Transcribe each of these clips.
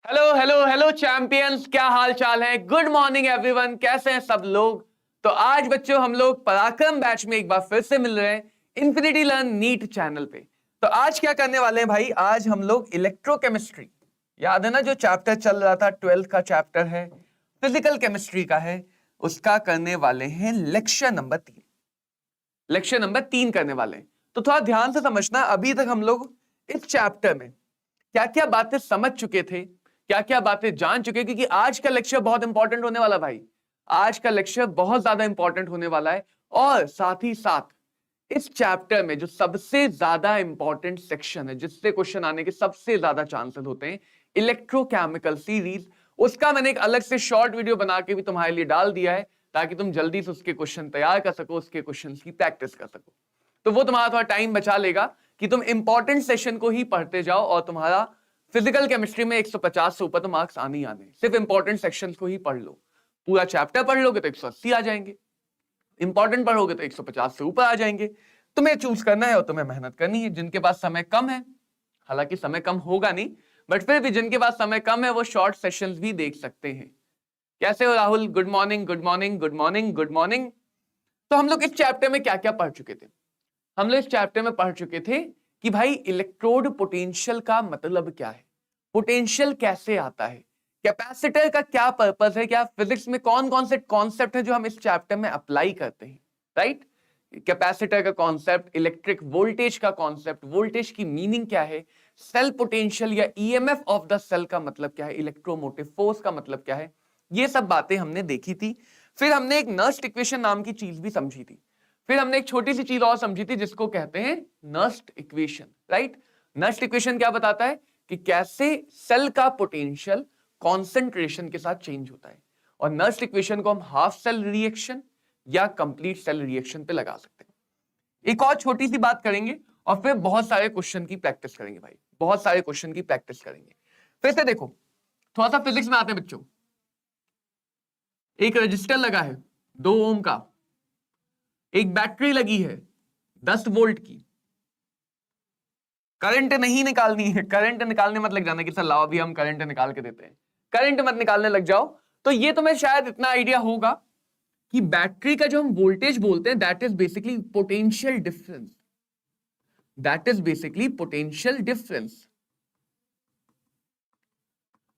Hello hello hello champions, क्या हाल चाल है। गुड मॉर्निंग एवरीवन, कैसे हैं सब लोग। तो आज बच्चों हम लोग पराक्रम बैच में एक बार फिर से मिल रहे हैं इन्फिनिटी लर्न नीट चैनल पे। तो आज क्या करने वाले हैं भाई, आज हम लोग इलेक्ट्रोकेमिस्ट्री, याद है ना जो चैप्टर चल रहा था, 12th का चैप्टर है, फिजिकल केमिस्ट्री का है, उसका करने वाले हैं लेक्चर नंबर 3। लेक्चर नंबर 3 करने वाले हैं। तो थोड़ा ध्यान से समझना, अभी तक हम लोग इस चैप्टर में क्या क्या बातें समझ चुके थे, क्या क्या बातें जान चुके, क्योंकि आज का लेक्चर बहुत इंपॉर्टेंट होने वाला भाई। आज का लेक्चर बहुत ज्यादा इंपॉर्टेंट होने वाला है। और साथ ही साथ इस चैप्टर में जो सबसे ज्यादा इंपॉर्टेंट सेक्शन है, जिससे क्वेश्चन आने के सबसे ज्यादा चांसेस होते हैं, इलेक्ट्रोकेमिकल सीरीज, उसका मैंने एक अलग से शॉर्ट वीडियो बना के भी तुम्हारे लिए डाल दिया है, ताकि तुम जल्दी से उसके क्वेश्चन तैयार कर सको, उसके क्वेश्चन की प्रैक्टिस कर सको। तो वो तुम्हारा थोड़ा टाइम बचा लेगा कि तुम इंपॉर्टेंट सेशन को ही पढ़ते जाओ, और तुम्हारा फिजिकल केमिस्ट्री में 150 से ऊपर तो मार्क्स आने ही आने। सिर्फ इंपॉर्टेंट सेक्शन को ही पढ़ लो, पूरा चैप्टर पढ़ लोगे तो 180 आ जाएंगे, इंपॉर्टेंट पढ़ोगे तो 150 से ऊपर आ जाएंगे। तुम्हें चूज करना है और तुम्हें मेहनत करनी है। जिनके पास समय कम है, हालांकि समय कम होगा नहीं, बट फिर भी जिनके पास समय कम है वो शॉर्ट सेशंस भी देख सकते हैं। कैसे हो Rahul? Good morning good morning good morning good morning. तो हम लोग इस चैप्टर में क्या क्या पढ़ चुके थे? हम लोग इस चैप्टर में पढ़ चुके थे कि भाई इलेक्ट्रोड पोटेंशियल का मतलब क्या है, पोटेंशियल कैसे आता है, कैपेसिटर का क्या पर्पस है, क्या फिजिक्स में कौन कौन से कॉन्सेप्ट है जो हम इस चैप्टर में अप्लाई करते हैं, राइट। कैपेसिटर का कॉन्सेप्ट, इलेक्ट्रिक वोल्टेज का कॉन्सेप्ट, वोल्टेज की मीनिंग क्या है, सेल पोटेंशियल या ईएमएफ ऑफ द सेल का मतलब क्या है, इलेक्ट्रोमोटिव फोर्स का मतलब क्या है, ये सब बातें हमने देखी थी। फिर हमने एक नर्स्ट इक्वेशन नाम की चीज भी समझी थी। फिर हमने एक छोटी सी चीज और समझी थी जिसको कहते हैं Nernst equation, right. Nernst equation क्या बताता है कि कैसे सेल का पोटेंशियल कॉन्सेंट्रेशन के साथ चेंज होता है। और नर्स्ट इक्वेशन को हम हाफ सेल रिएक्शन या कंप्लीट सेल रिएक्शन पे लगा सकते हैं। एक और छोटी सी बात करेंगे और फिर बहुत सारे क्वेश्चन की प्रैक्टिस करेंगे भाई, बहुत सारे क्वेश्चन की प्रैक्टिस करेंगे। फिर से देखो, थोड़ा सा फिजिक्स में आते हैं बच्चों। एक रजिस्टर लगा है 2 ओम का, एक बैटरी लगी है 10 वोल्ट की। करंट नहीं निकालनी है, करंट निकालने मत लग जाना कि सर लाओ अभी हम करंट निकाल के देते हैं, करंट मत निकालने लग जाओ। तो ये तुम्हें शायद इतना आइडिया होगा कि बैटरी का जो हम वोल्टेज बोलते हैं that is basically potential difference, that is basically potential difference.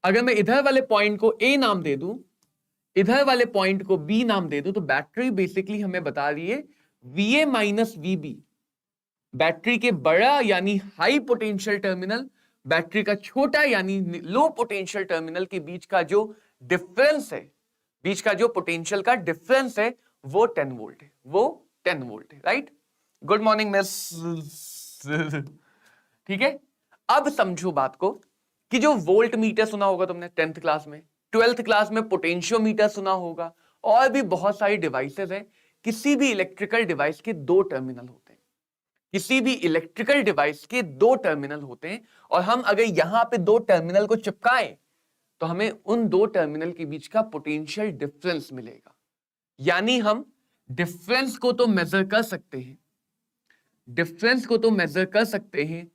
अगर मैं इधर वाले पॉइंट को ए नाम दे दूं, इधर वाले पॉइंट को बी नाम दे दूं, तो बैटरी बेसिकली हमें बता रही है वीए माइनस वीबी। बैटरी के बड़ा यानी हाई पोटेंशियल टर्मिनल, बैटरी का छोटा यानी लो पोटेंशियल टर्मिनल के बीच का जो डिफरेंस है, बीच का जो पोटेंशियल का डिफरेंस है, वो 10 वोल्ट है, वो 10 वोल्ट है, राइट। Good morning miss. ठीक है। अब समझो बात को कि जो वोल्ट मीटर सुना होगा तुमने 10th क्लास में, 12th क्लास में पोटेंशियोमीटर सुना होगा, और भी बहुत सारी डिवाइसेस हैं। किसी भी इलेक्ट्रिकल डिवाइस के 2 टर्मिनल होते हैं, किसी भी इलेक्ट्रिकल डिवाइस के 2 टर्मिनल होते हैं। और हम अगर यहां पे 2 टर्मिनल को चिपकाएं तो हमें उन 2 टर्मिनल के बीच का पोटेंशियल डिफरेंस मिलेगा। यानी हम डिफरेंस को तो मेजर कर सकते हैं, डिफरेंस को तो मेजर कर सकते हैं,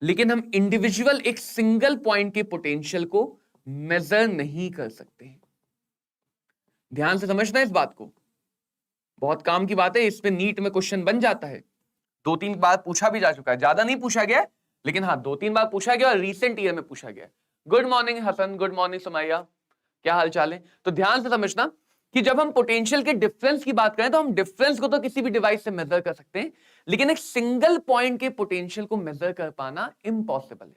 लेकिन हम इंडिविजुअल एक सिंगल पॉइंट के पोटेंशियल को मेजर नहीं कर सकते हैं। ध्यान से समझना इस बात को, बहुत काम की बात है, इस पे नीट में क्वेश्चन बन जाता है। 2-3 बार पूछा भी जा चुका है, ज्यादा नहीं पूछा गया, लेकिन हाँ 2-3 बार पूछा गया और रिसेंट ईयर में पूछा गया। Good morning Hasan, good morning Sumaiya, क्या हाल चाल है। तो ध्यान से समझना कि जब हम पोटेंशियल के डिफरेंस की बात करें तो हम डिफरेंस को तो किसी भी डिवाइस से मेजर कर सकते हैं, लेकिन एक सिंगल पॉइंट के पोटेंशियल को मेजर कर पाना इम्पॉसिबल है।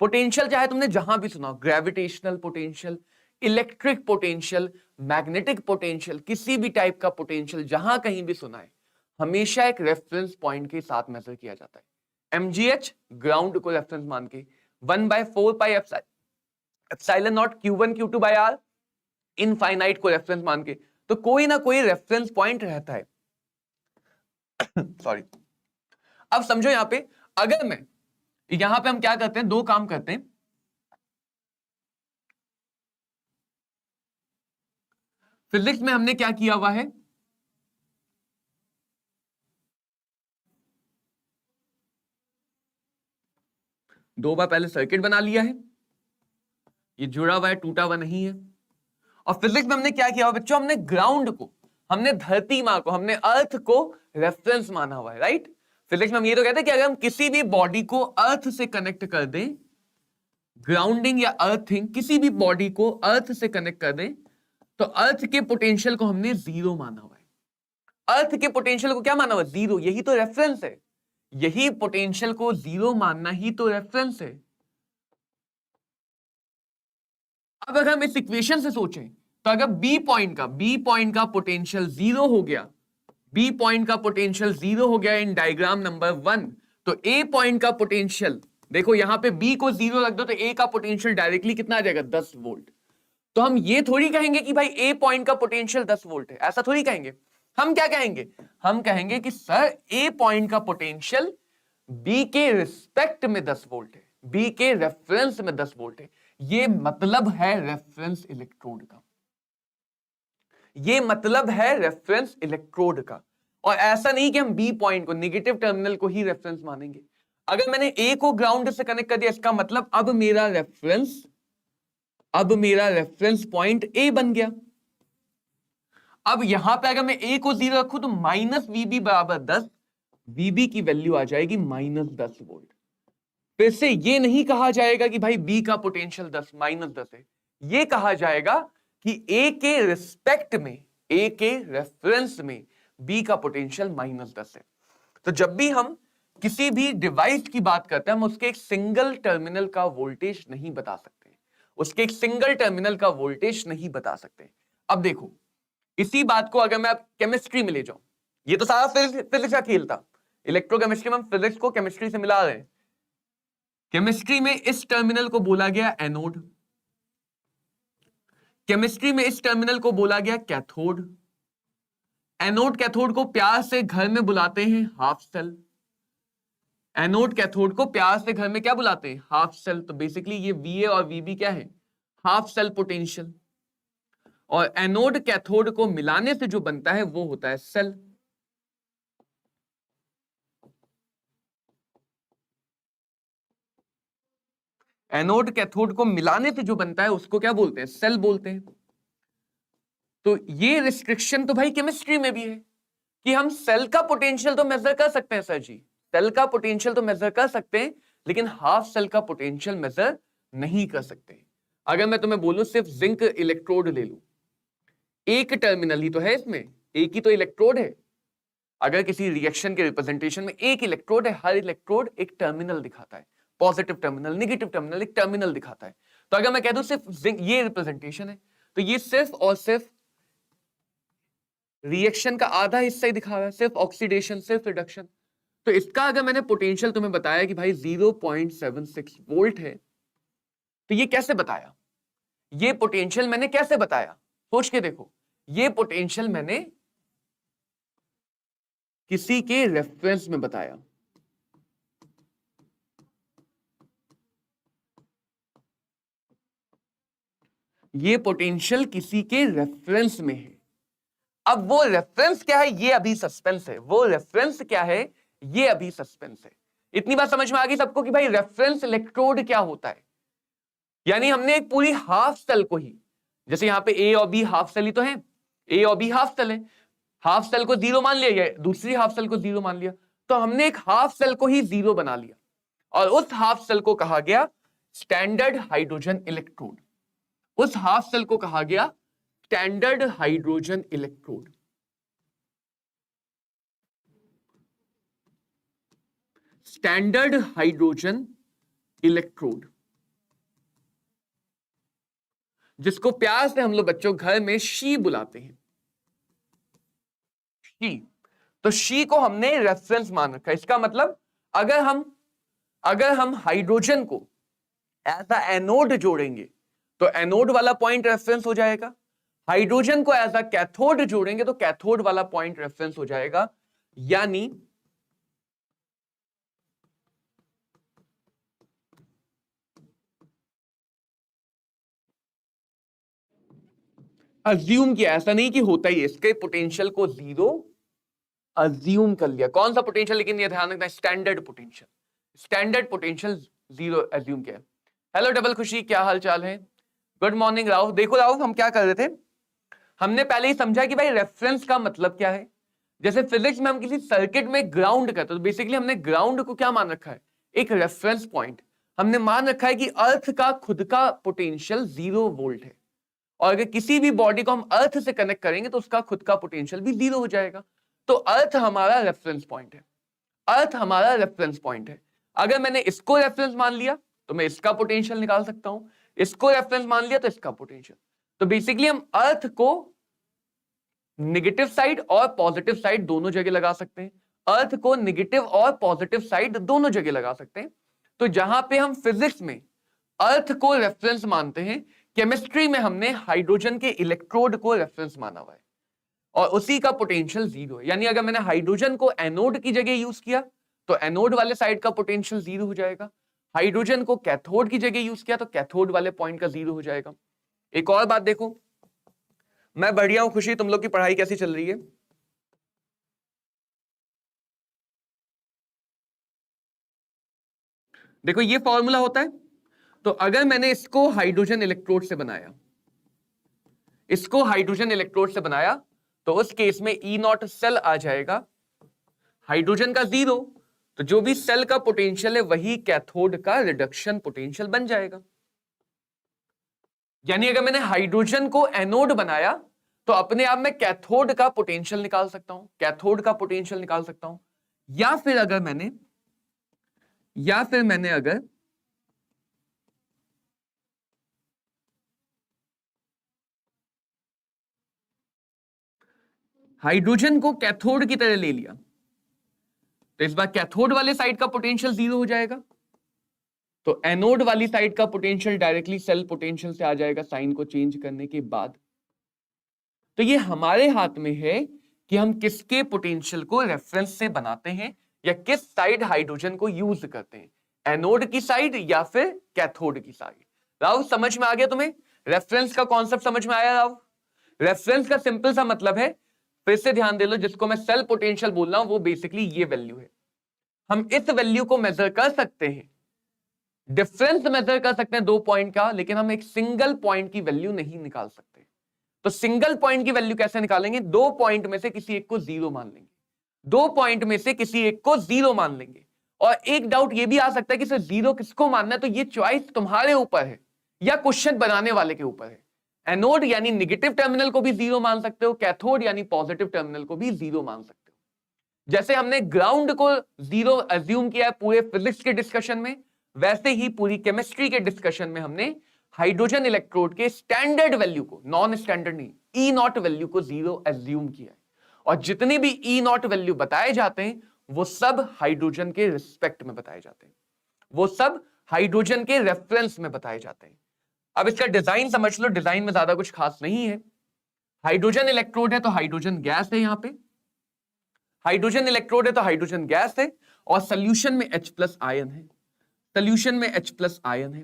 पोटेंशियल चाहे तुमने जहां भी सुना, gravitational potential, electric potential, magnetic potential, किसी भी टाइप का पोटेंशियल जहां कहीं भी सुना है, हमेशा एक रेफरेंस पॉइंट के साथ मेजर किया जाता है। एमजीएच ग्राउंड को रेफरेंस मान के, 1/4 pi epsilon not Q1 Q2 by r infinite को रेफरेंस मान के, तो कोई ना कोई रेफरेंस पॉइंट रहता है। सॉरी। अब समझो यहां पे, अगर मैं यहां पे हम क्या करते हैं, 2 काम करते हैं। फिजिक्स में हमने क्या किया हुआ है, 2 बार पहले सर्किट बना लिया है, ये जुड़ा हुआ है, टूटा हुआ नहीं है। और फिजिक्स में हमने क्या किया बच्चों, हमने ग्राउंड को, हमने धरती मां को, हमने अर्थ को रेफरेंस माना हुआ है, राइट। फिजिक्स में हम ये तो कहते हैं कि अगर हम किसी भी बॉडी को अर्थ से कनेक्ट कर दें, ग्राउंडिंग या अर्थिंग, किसी भी बॉडी को अर्थ से कनेक्ट कर दें, तो अर्थ के पोटेंशियल को हमने जीरो माना हुआ है। अर्थ के पोटेंशियल को क्या माना हुआ है, जीरो। यही तो रेफरेंस है, यही पोटेंशियल को जीरो मानना ही तो रेफरेंस है। अब अगर हम इस इक्वेशन से सोचें, तो अगर बी पॉइंट का पोटेंशियल जीरो हो गया, बी पॉइंट का पोटेंशियल जीरो हो गया इन डायग्राम नंबर 1, तो ए पॉइंट का पोटेंशियल, देखो यहां पे बी को जीरो रख दो तो ए का पोटेंशियल डायरेक्टली कितना आ जाएगा, 10 वोल्ट। तो हम ये थोड़ी कहेंगे कि भाई ए पॉइंट का पोटेंशियल 10 वोल्ट है, ऐसा थोड़ी कहेंगे। हम क्या कहेंगे, हम कहेंगे कि सर ए पॉइंट का पोटेंशियल बी के रिस्पेक्ट में 10 वोल्ट है, बी के रेफरेंस में 10 वोल्ट है। ये मतलब है रेफरेंस इलेक्ट्रोड का, ये मतलब है रेफरेंस इलेक्ट्रोड का। और ऐसा नहीं कि हम बी पॉइंट को, नेगेटिव टर्मिनल को ही रेफरेंस मानेंगे। अगर मैंने ए को ग्राउंड से कनेक्ट कर दिया, इसका मतलब अब मेरा रेफरेंस पॉइंट ए बन गया। अब यहां पे अगर मैं ए को जीरो रखूं तो माइनस वीबी बराबर 10, वीबी की वैल्यू आ जाएगी -10 वोल्ट। फिर से ये नहीं कहा जाएगा कि भाई बी का पोटेंशियल -10 है, ये कहा जाएगा कि ए के रिस्पेक्ट में, ए के रेफरेंस में बी का पोटेंशियल -10 है। तो जब भी हम किसी भी डिवाइस की बात करते हैं, हम उसके एक सिंगल टर्मिनल का वोल्टेज नहीं बता सकते, उसके एक सिंगल टर्मिनल का वोल्टेज नहीं बता सकते। अब देखो, इसी बात को अगर मैं केमिस्ट्री में ले जाऊं, ये तो सारा फिजिक्स का खेल था। इलेक्ट्रोकेमिस्ट्री में हम फिजिक्स को केमिस्ट्री से मिला रहे हैं। केमिस्ट्री में इस टर्मिनल को बोला गया एनोड, केमिस्ट्री में इस टर्मिनल को बोला गया कैथोड। एनोड कैथोड को प्यार से घर में बुलाते हैं हाफ सेल। एनोड कैथोड को प्यार से घर में क्या बुलाते हैं, हाफ सेल। तो बेसिकली ये VA और VB क्या है, हाफ सेल पोटेंशियल। और एनोड कैथोड को मिलाने से जो बनता है वो होता है सेल। एनोड कैथोड को मिलाने से जो बनता है उसको क्या बोलते हैं, सेल बोलते हैं। तो ये रिस्ट्रिक्शन तो भाई केमिस्ट्री में भी है कि हम सेल का पोटेंशियल तो मेजर कर सकते हैं सर जी, सेल का पोटेंशियल तो मेजर कर सकते हैं, लेकिन हाफ सेल का पोटेंशियल मेजर नहीं कर सकते। अगर मैं तुम्हें बोलूं सिर्फ जिंक इलेक्ट्रोड ले लूं, एक टर्मिनल ही तो है इसमें, एक ही तो इलेक्ट्रोड है। अगर किसी रिएक्शन के रिप्रेजेंटेशन में एक इलेक्ट्रोड है, हर इलेक्ट्रोड एक टर्मिनल दिखाता है, पॉजिटिव टर्मिनल, नेगेटिव टर्मिनल, एक टर्मिनल दिखाता है। तो अगर मैं कह दूं सिर्फ जिंक ये रिप्रेजेंटेशन है, तो ये सिर्फ और सिर्फ रिएक्शन का आधा हिस्सा ही दिखा रहा है, सिर्फ ऑक्सीडेशन, सिर्फ रिडक्शन। तो इसका अगर मैंने पोटेंशियल तुम्हें बताया कि भाई 0.76 वोल्ट है, तो ये कैसे बताया, ये पोटेंशियल मैंने कैसे बताया, सोच के देखो। ये पोटेंशियल मैंने किसी के रेफरेंस में बताया। ये पोटेंशियल किसी के रेफरेंस में है। अब वो रेफरेंस क्या है ये अभी सस्पेंस है, वो रेफरेंस क्या है ये अभी सस्पेंस है। इतनी बात समझ में आ गई सबको कि भाई रेफरेंस इलेक्ट्रोड क्या होता है। यानी हमने एक पूरी हाफ सेल को ही, जैसे यहां पे ए और बी हाफ सेल ही तो है, ए और बी हाफ सेल है, हाफ सेल को जीरो मान लिया, दूसरी हाफ सेल को जीरो मान लिया, तो हमने एक हाफ सेल को ही जीरो बना लिया और उस हाफ सेल को कहा गया स्टैंडर्ड हाइड्रोजन इलेक्ट्रोड। उस हाफ सेल को कहा गया standard hydrogen electrode. Standard hydrogen electrode, जिसको प्यार से हम लोग बच्चों घर में शी बुलाते हैं, शी। तो शी को हमने रेफरेंस मान रखा है। इसका मतलब अगर हम हाइड्रोजन को एज अ एनोड जोड़ेंगे तो एनोड वाला पॉइंट रेफरेंस हो जाएगा, हाइड्रोजन को एज अ कैथोड जोड़ेंगे तो कैथोड वाला पॉइंट रेफरेंस हो जाएगा। यानी अज्यूम किया, ऐसा नहीं कि होता ही है, इसके पोटेंशियल को जीरो अज्यूम कर लिया। कौन सा पोटेंशियल, लेकिन ये ध्यान रखना, standard potential. Standard potential zero assume किया। हेलो डबल खुशी, क्या हाल चाल है? Good morning Rahul. देखो राहुल, हम क्या कर रहे थे, हमने पहले ही समझा कि भाई रेफरेंस का मतलब क्या है। जैसे फिजिक्स में हम किसी सर्किट में ग्राउंड करते हैं तो बेसिकली हमने ग्राउंड को क्या मान रखा है, एक रेफरेंस पॉइंट। हमने मान रखा है कि अर्थ का खुद का पोटेंशियल 0 वोल्ट है, और अगर किसी भी बॉडी को हम अर्थ से कनेक्ट करेंगे तो उसका खुद का पोटेंशियल भी 0 हो जाएगा। तो अर्थ हमारा रेफरेंस पॉइंट है, अर्थ हमारा रेफरेंस पॉइंट है। अगर मैंने इसको रेफरेंस मान लिया तो मैं इसका पोटेंशियल निकाल सकता हूं, इसको रेफरेंस मान लिया तो इसका पोटेंशियल। तो बेसिकली हम अर्थ को नेगेटिव साइड और पॉजिटिव साइड दोनों जगह लगा सकते हैं, अर्थ को नेगेटिव और पॉजिटिव साइड दोनों जगह लगा सकते हैं। तो जहां पे हम फिजिक्स में अर्थ को रेफरेंस मानते हैं, केमिस्ट्री में हमने हाइड्रोजन के इलेक्ट्रोड को रेफरेंस माना हुआ है, और उसी का पोटेंशियल 0 है। यानी अगर मैंने हाइड्रोजन को एनोड की जगह यूज किया तो एनोड वाले साइड का पोटेंशियल 0 हो जाएगा, हाइड्रोजन को कैथोड की जगह यूज किया तो कैथोड वाले पॉइंट का 0 हो जाएगा। एक और बात देखो, मैं बढ़िया हूं खुशी, तुम लोग की पढ़ाई कैसी चल रही है? देखो ये फॉर्मूला होता है, तो अगर मैंने इसको हाइड्रोजन इलेक्ट्रोड से बनाया, इसको हाइड्रोजन इलेक्ट्रोड से बनाया, तो उस केस में ई नॉट सेल आ जाएगा, हाइड्रोजन का 0, तो जो भी सेल का पोटेंशियल है वही कैथोड का रिडक्शन पोटेंशियल बन जाएगा। यानी अगर मैंने हाइड्रोजन को एनोड बनाया तो अपने आप में कैथोड का पोटेंशियल निकाल सकता हूं, कैथोड का पोटेंशियल निकाल सकता हूं। या फिर मैंने अगर हाइड्रोजन को कैथोड की तरह ले लिया तो इस बार कैथोड वाले साइड का पोटेंशियल 0 हो जाएगा, तो एनोड वाली साइड का पोटेंशियल डायरेक्टली सेल पोटेंशियल से आ जाएगा साइन को चेंज करने के बाद। तो ये हमारे हाथ में है कि हम किसके पोटेंशियल को रेफरेंस से बनाते हैं या किस साइड हाइड्रोजन को यूज करते हैं, एनोड की साइड या फिर कैथोड की साइड। राहुल समझ में आ गया तुम्हें? रेफरेंस का कॉन्सेप्ट समझ में आया राहुल? रेफरेंस का सिंपल सा मतलब है, फिर से ध्यान दे लो, जिसको मैं सेल पोटेंशियल बोल रहा हूं वो बेसिकली ये वैल्यू है। हम इस वैल्यू को मेजर कर सकते हैं, डिफरेंस मेजर कर सकते हैं 2 पॉइंट का, लेकिन हम एक सिंगल पॉइंट की वैल्यू नहीं निकाल सकते। तो सिंगल पॉइंट की वैल्यू कैसे निकालेंगे? 2 पॉइंट में से किसी एक को 0 मान लेंगे, 2 पॉइंट में से किसी एक को 0 मान लेंगे। और एक डाउट ये भी आ सकता है कि सर 0 किसको मानना है, तो ये चॉइस तुम्हारे ऊपर है या क्वेश्चन बनाने वाले के ऊपर है। एनोड यानी नेगेटिव टर्मिनल को भी 0 मान सकते हो, कैथोड यानी पॉजिटिव टर्मिनल को भी 0 मान सकते हो। जैसे हमने ग्राउंड को 0 अज्यूम किया है पूरे फिजिक्स के डिस्कशन में, वैसे ही पूरी केमिस्ट्री के डिस्कशन में हमने हाइड्रोजन इलेक्ट्रोड के स्टैंडर्ड वैल्यू को, नॉन स्टैंडर्ड नहीं, ई नॉट वैल्यू को 0 अज्यूम किया है। और जितने भी ई नॉट वैल्यू बताए जाते हैं वो सब हाइड्रोजन के रिस्पेक्ट में बताए जाते हैं, वो सब हाइड्रोजन के रेफरेंस में बताए जाते हैं। अब इसका डिजाइन समझ लो, डिजाइन में ज्यादा कुछ खास नहीं है। हाइड्रोजन इलेक्ट्रोड है तो हाइड्रोजन गैस है, यहां पे हाइड्रोजन इलेक्ट्रोड है तो हाइड्रोजन गैस है, और सोल्यूशन में H+ आयन है, सोल्यूशन में H+ आयन है।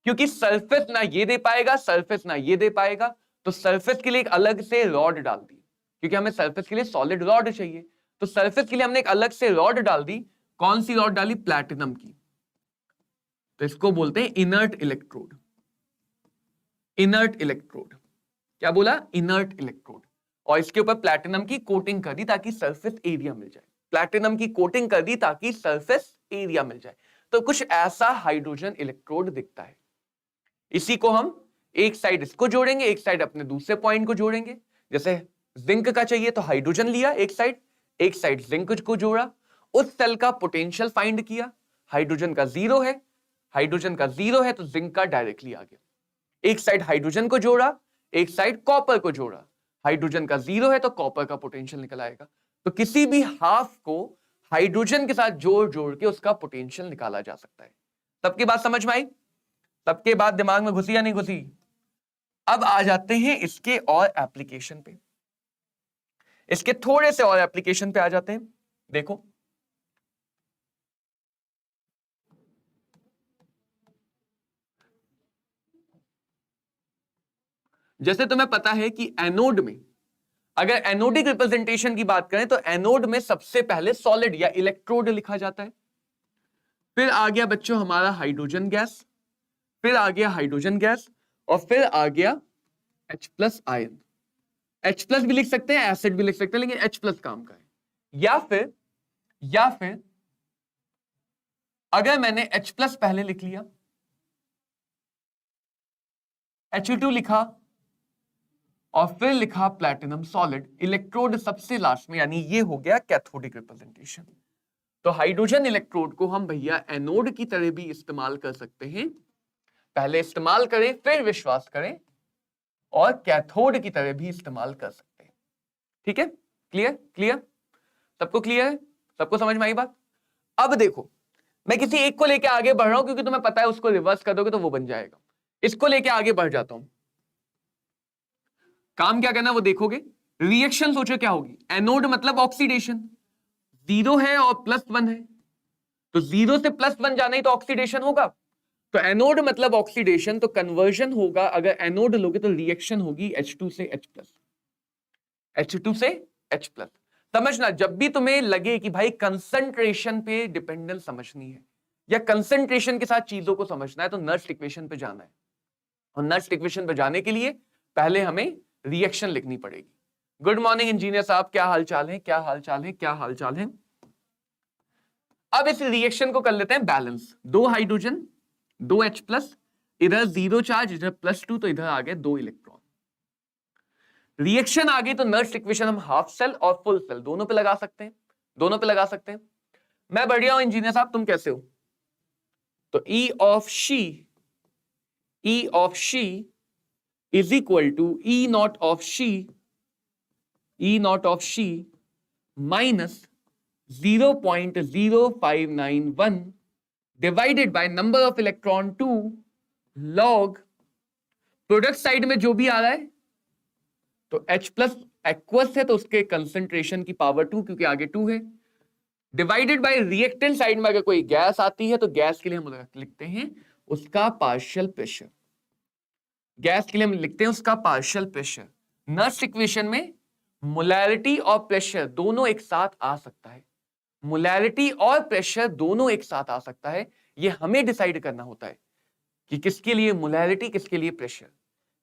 क्योंकि सरफेस ना ये दे पाएगा, सरफेस ना ये दे पाएगा, तो सरफेस के लिए एक अलग से रॉड डाल दी, क्योंकि हमें सरफेस के लिए सॉलिड रॉड चाहिए, तो सरफेस के लिए हमने एक अलग से रॉड डाल दी। कौन सी रॉड डाली? प्लैटिनम की। तो इसको बोलते हैं इनर्ट इलेक्ट्रोड, इनर्ट इलेक्ट्रोड। क्या बोला? Inert electrode. और इसके ऊपर प्लैटिनम की कोटिंग कर दी ताकि सरफेस एरिया मिल जाए, प्लैटिनम की कोटिंग कर दी ताकि सरफेस एरिया मिल जाए। तो कुछ ऐसा हाइड्रोजन इलेक्ट्रोड दिखता है। इसी को हम एक साइड इसको जोड़ेंगे, एक साइड अपने दूसरे पॉइंट को जोड़ेंगे। जैसे जिंक का चाहिए तो हाइड्रोजन लिया एक साइड जिंक को जोड़ा, उस सेल का पोटेंशियल फाइंड किया, हाइड्रोजन का 0 है, हाइड्रोजन का 0 है तो जिंक का डायरेक्टली आ गया। एक साइड हाइड्रोजन को जोड़ा, एक साइड कॉपर को जोड़ा, हाइड्रोजन का 0 है तो कॉपर का पोटेंशियल निकल आएगा। तो किसी भी हाफ को हाइड्रोजन के साथ जोड़ जोड़ के उसका पोटेंशियल निकाला जा सकता है। सबकी बात समझ में आई? सबके बात दिमाग में घुसी या नहीं घुसी? अब आ जाते हैं इसके और एप्लीकेशन पे, इसके थोड़े से और एप्लीकेशन पे आ जाते हैं। देखो जैसे तुम्हें पता है कि एनोड में, अगर एनोडिक रिप्रेजेंटेशन की बात करें तो एनोड में सबसे पहले सॉलिड या इलेक्ट्रोड लिखा जाता है, फिर आ गया बच्चों हमारा हाइड्रोजन गैस, फिर आ गया हाइड्रोजन गैस, और फिर आ गया H+ आयन। H+ भी लिख सकते हैं, एसिड भी लिख सकते हैं, लेकिन H+ काम का है। या फिर अगर मैंने H+ पहले लिख लिया, He2 लिखा और फिर लिखा प्लैटिनम सॉलिड, इलेक्ट्रोड सबसे लास्ट में, यानी ये हो गया कैथोडिक रिप्रेजेंटेशन। तो हाइड्रोजन इलेक्ट्रोड को हम भैया एनोड की तरह भी इस्तेमाल कर सकते हैं। पहले इस्तेमाल करें फिर विश्वास करें, और कैथोड की तरह भी इस्तेमाल कर सकते हैं। ठीक है, क्लियर? सबको क्लियर है? सबको समझ में आई बात? अब देखो, मैं किसी एक को लेके आगे बढ़ रहा हूं क्योंकि तुम्हें पता है उसको रिवर्स कर दोगे तो वो बन जाएगा। इसको लेके आगे बढ़ जाता हूं। काम क्या करना वो देखोगे। रिएक्शन सोचो क्या होगी। एनोड मतलब ऑक्सीडेशन, 0 है और +1 है, तो 0 से +1 जाना ही तो ऑक्सीडेशन होगा। तो एनोड मतलब ऑक्सीडेशन, तो कन्वर्जन होगा। अगर एनोड लोगे तो रिएक्शन होगी H2 से H+, H2 से H+। समझना, जब भी तुम्हें लगे कि भाई कंसंट्रेशन पे डिपेंडेंस समझनी है या कंसंट्रेशन के साथ चीजों को समझना है, तो नर्स इक्वेशन पे जाना है। और नर्स इक्वेशन पे जाने के लिए पहले हमें रिएक्शन लिखनी पड़ेगी। गुड मॉर्निंग इंजीनियर साहब, क्या हाल चाल है? क्या हाल चाल है? अब इस रिएक्शन को कर लेते हैं बैलेंस। 2 हाइड्रोजन, 2 H+, इधर 0 चार्ज, इधर +2, तो इधर आ गए 2 इलेक्ट्रॉन। रिएक्शन आ गई तो नर्स इक्वेशन हम हाफ सेल और फुल सेल दोनों पे लगा सकते हैं। मैं बढ़िया हूं इंजीनियर साहब, तुम कैसे हो? तो E of she is equal to E not of she minus 0.0591 divided by number of electron 2 log product side में जो भी आ रहा है, तो H+ एक्वस है तो उसके कंसंट्रेशन की पावर 2, क्योंकि आगे 2 है, डिवाइडेड बाय रिएक्टेंट साइड में अगर कोई गैस आती है तो गैस के लिए हम लिखते हैं उसका पार्शियल प्रेशर। नर्स इक्वेशन में मोलैरिटी और प्रेशर दोनों एक साथ आ सकता है। ये हमें डिसाइड करना होता है कि किसके लिए मोलैरिटी, किसके लिए प्रेशर।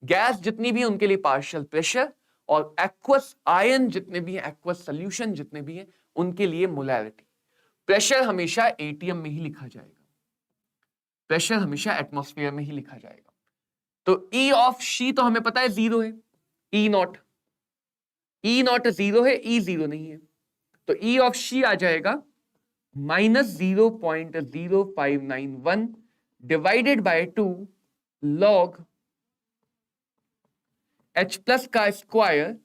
गैस जितनी भी है उनके लिए पार्शियल प्रेशर, और एक्वस आयन जितने भी हैं, एक्वस सॉल्यूशन जितने भी हैं, उनके लिए मोलैरिटी। प्रेशर हमेशा एटीएम में ही लिखा जाएगा, प्रेशर हमेशा एटमॉस्फेयर में ही लिखा जाएगा। तो E ऑफ शी तो हमें पता है 0 है, E नॉट 0 है, E 0 नहीं है, तो E ऑफ शी आ जाएगा -0.0591 डिवाइडेड बाय 2 लॉग H+ का square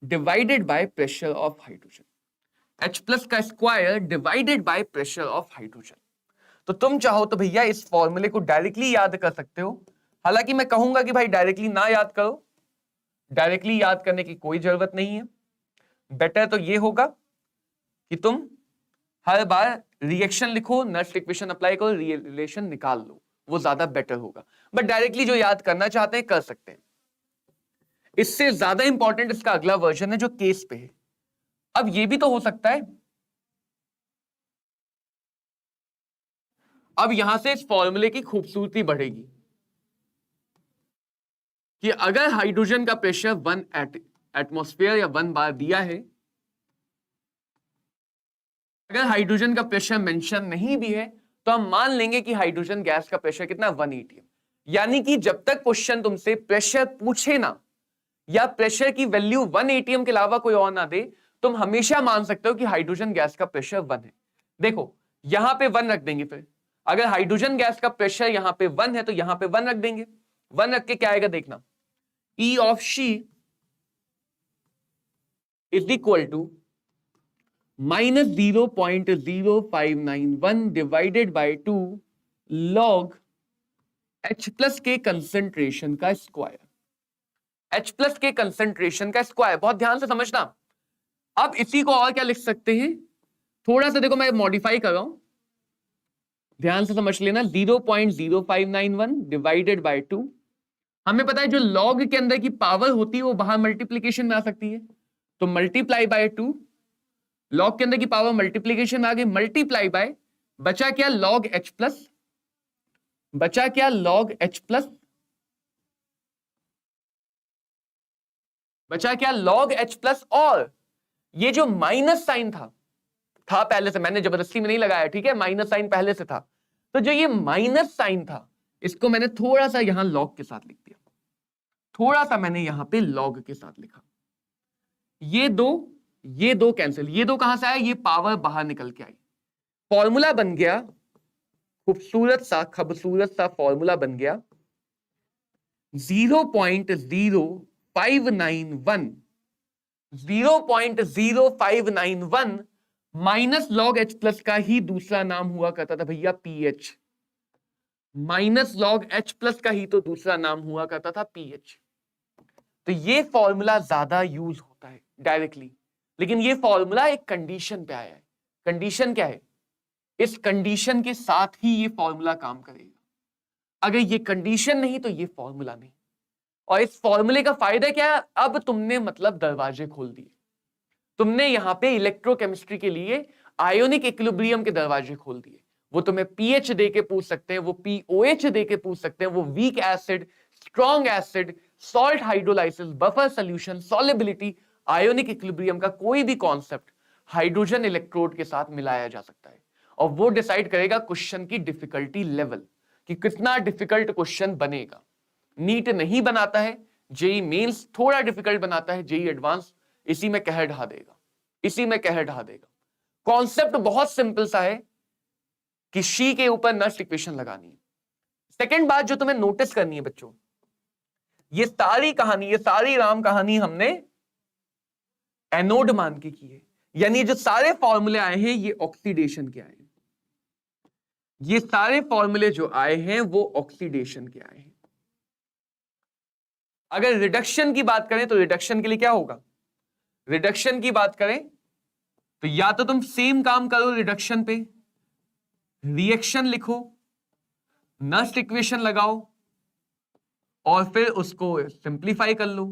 divided by pressure of hydrogen. H+ का square divided by pressure of hydrogen. तो तुम चाहो तो भैया इस फॉर्मूले को डायरेक्टली याद कर सकते हो। हालांकि मैं कहूंगा कि भाई डायरेक्टली ना याद करो, डायरेक्टली याद करने की कोई जरूरत नहीं है। बेटर तो ये होगा कि तुम हर बार रिएक्शन लिखो, नर्स इक्वेशन अप्लाई करो, रिलेशन निकाल लो, वो ज्यादा बेटर होगा। बट डायरेक्टली जो याद करना चाहते हैं कर सकते हैं। इससे ज्यादा इंपॉर्टेंट इसका अगला वर्जन है जो केस पे है। अब ये भी तो हो सकता है, अब यहां से इस फॉर्मूले की खूबसूरती बढ़ेगी कि अगर हाइड्रोजन का प्रेशर 1 एटमॉस्फेयर या 1 बार दिया है, अगर हाइड्रोजन का प्रेशर मेंशन नहीं भी है, तो हम मान लेंगे कि हाइड्रोजन गैस का प्रेशर कितना, 1 atm। यानी कि जब तक क्वेश्चन तुमसे प्रेशर पूछे ना, या प्रेशर की वैल्यू 1 atm के अलावा कोई और ना दे, तुम हमेशा मान सकते हो कि हाइड्रोजन गैस का प्रेशर 1 है। देखो यहां पे 1 रख देंगे, फिर अगर हाइड्रोजन गैस का प्रेशर यहां पे 1 है तो यहां पे 1 रख देंगे। 1 रख के क्या आएगा देखना, E of she is equal to -0.0591 divided by 2 log H+ के कंसेंट्रेशन का स्क्वायर। H+ के कंसेंट्रेशन का स्क्वायर, बहुत ध्यान से समझना। अब इसी को और क्या लिख सकते हैं, थोड़ा सा देखो मैं मॉडिफाई कर रहा हूं, ध्यान से समझ लेना। 0.0591 डिवाइडेड बाय 2, हमें पता है जो लॉग के अंदर की पावर होती है वो बाहर मल्टीप्लीकेशन में आ सकती है, तो मल्टीप्लाई बाय 2, लॉग के अंदर की पावर मल्टीप्लीकेशन में आ गई, मल्टीप्लाई बाय बचा क्या log H प्लस, बचा क्या log H प्लस, बचा क्या log H प्लस, और ये जो माइनस साइन था पहले से, मैंने जबरदस्ती में नहीं लगाया, ठीक है, माइनस साइन पहले से था, तो जो ये माइनस साइन था इसको मैंने थोड़ा सा यहां log के साथ लिख दिया, थोड़ा सा मैंने यहां पे log के साथ लिखा, ये दो कैंसिल, ये दो कहां से आया, ये पावर बाहर निकल के आई, फॉर्मूला बन गया खूबसूरत सा फॉर्मूला बन गया 0.0591 माइनस लॉग एच प्लस का ही दूसरा नाम हुआ करता था भैया pH, minus log H plus का ही तो दूसरा नाम हुआ करता था पीएच। तो ये फॉर्मूला ज्यादा यूज होता है डायरेक्टली, लेकिन ये फॉर्मूला एक कंडीशन पे आया है। कंडीशन क्या है, इस कंडीशन के साथ ही ये फॉर्मूला काम करेगा, अगर ये कंडीशन नहीं तो ये फॉर्मूला नहीं। और इस फॉर्मूले का फायदा क्या है, अब तुमने मतलब दरवाजे खोल दिए, तुमने यहां पे इलेक्ट्रोकेमिस्ट्री के लिए आयोनिक इक्विलिब्रियम के दरवाजे खोल दिए। वो तुम्हें पीएच दे के पूछ सकते हैं, वो पीओएच दे के पूछ सकते हैं, वो weak acid, strong acid, salt hydrolysis, buffer solution, solubility, ionic equilibrium का कोई भी कॉन्सेप्ट हाइड्रोजन इलेक्ट्रोड के साथ मिलाया जा सकता है, और वो डिसाइड करेगा क्वेश्चन की डिफिकल्टी लेवल, कि कितना डिफिकल्ट क्वेश्चन बनेगा। नीट नहीं बनाता है, जेई मेंस थोड़ा डिफिकल्ट बनाता है, जेई एडवांस इसी में कहर ढा देगा, इसी में कहर ढा देगा। कॉन्सेप्ट बहुत सिंपल सा है कि शी के ऊपर नस्ट इक्वेशन लगानी है। सेकंड बात जो तुम्हें नोटिस करनी है बच्चों, ये सारी कहानी, ये सारी राम कहानी हमने एनोड मान के की है, यानी जो सारे फॉर्मूले आए हैं ये ऑक्सीडेशन के आए हैं, ये सारे फॉर्मूले जो आए हैं वो ऑक्सीडेशन के आए हैं। अगर रिडक्शन की बात करें तो रिडक्शन के लिए क्या होगा, रिडक्शन की बात करें तो या तो तुम सेम काम करो रिडक्शन पे, रिएक्शन लिखो, नस्ट इक्वेशन लगाओ और फिर उसको सिंप्लीफाई कर लो,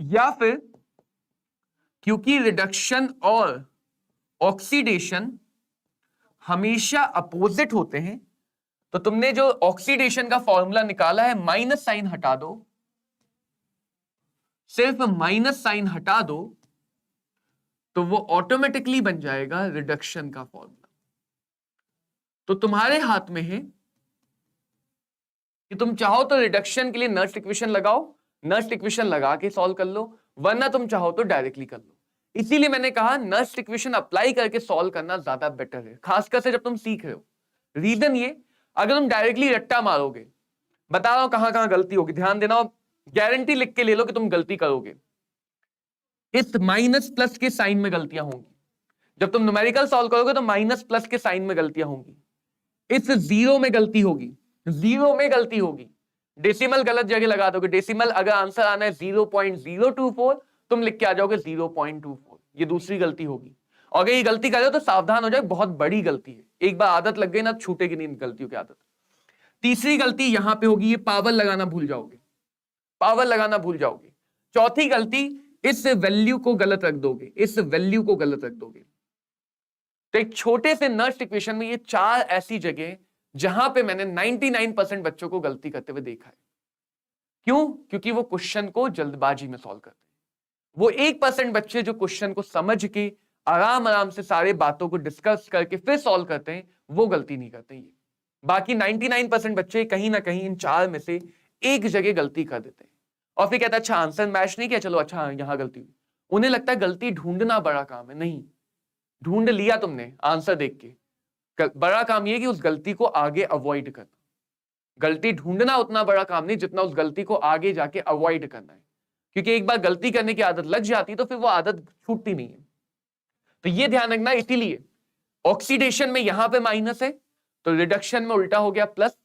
या फिर क्योंकि रिडक्शन और ऑक्सीडेशन हमेशा अपोजिट होते हैं, तो तुमने जो ऑक्सीडेशन का फॉर्मूला निकाला है माइनस साइन हटा दो, सिर्फ माइनस साइन हटा दो, तो वो ऑटोमेटिकली बन जाएगा रिडक्शन का फॉर्मूला। तो तुम्हारे हाथ में है कि तुम चाहो तो रिडक्शन के लिए नस्ट इक्वेशन लगाओ, नस्ट इक्वेशन लगा के सॉल्व कर लो, वरना तुम चाहो तो डायरेक्टली कर लो। इसीलिए मैंने कहा नस्ट इक्वेशन अप्लाई करके सॉल्व करना ज्यादा बेटर है, खासकर से जब तुम सीख रहे हो। रीजन ये, अगर तुम डायरेक्टली रट्टा मारोगे, बता रहा हूं कहां कहां गलती होगी, ध्यान देना, गारंटी लिख के ले लो कि तुम गलती करोगे। इस माइनस प्लस के साइन में गलतियां होंगी, जब तुम न्यूमेरिकल सॉल्व करोगे तो माइनस प्लस के साइन में गलतियां होंगी, इस जीरो में गलती होगी, जीरो में गलती होगी, डेसिमल गलत जगह लगा दोगे, डेसिमल अगर आंसर आना है 0.024 तुम लिख के आ जाओगे 0.24, ये दूसरी गलती होगी। और अगर ये गलती कर रहे हो तो सावधान हो जाए, बहुत बड़ी गलती है, एक बार आदत लग गई ना छूटेगी नहीं गलतियों की आदत। तीसरी गलती यहां पे होगी, ये पावर लगाना भूल जाओगे, पावर लगाना भूल जाओगे। चौथी गलती, इस वैल्यू को गलत रख दोगे, इस वैल्यू को गलत रख दोगे। तो एक छोटे से नस्ट इक्वेशन में ये चार ऐसी जगह जहां पे मैंने 99% बच्चों को गलती करते हुए देखा है। क्यों? क्योंकि वो क्वेश्चन को जल्दबाजी में सॉल्व करते हैं। वो 1% बच्चे जो क्वेश्चन को समझ के आराम आराम से सारे बातों को डिस्कस करके फिर सॉल्व करते हैं, वो गलती नहीं करते ये। बाकी 99% बच्चे कहीं ना कहीं इन चार में से एक जगह गलती कर देते हैं और फिर कहता है अच्छा आंसर मैच नहीं किया, चलो अच्छा यहां गलती हुई। उन्हें लगता है गलती ढूंढना बड़ा काम है, नहीं, ढूंढ लिया तुमने आंसर देख के, बड़ा काम यह कि उस गलती को आगे अवॉइड करना। गलती ढूंढना उतना बड़ा काम नहीं जितना उस गलती को आगे जाके अवॉइड करना है, क्योंकि एक बार गलती करने की आदत लग जाती है तो फिर वो आदत छूटती नहीं है। तो ये ध्यान रखना, इसीलिए ऑक्सीडेशन में यहां पे माइनस है तो रिडक्शन में उल्टा हो गया प्लस।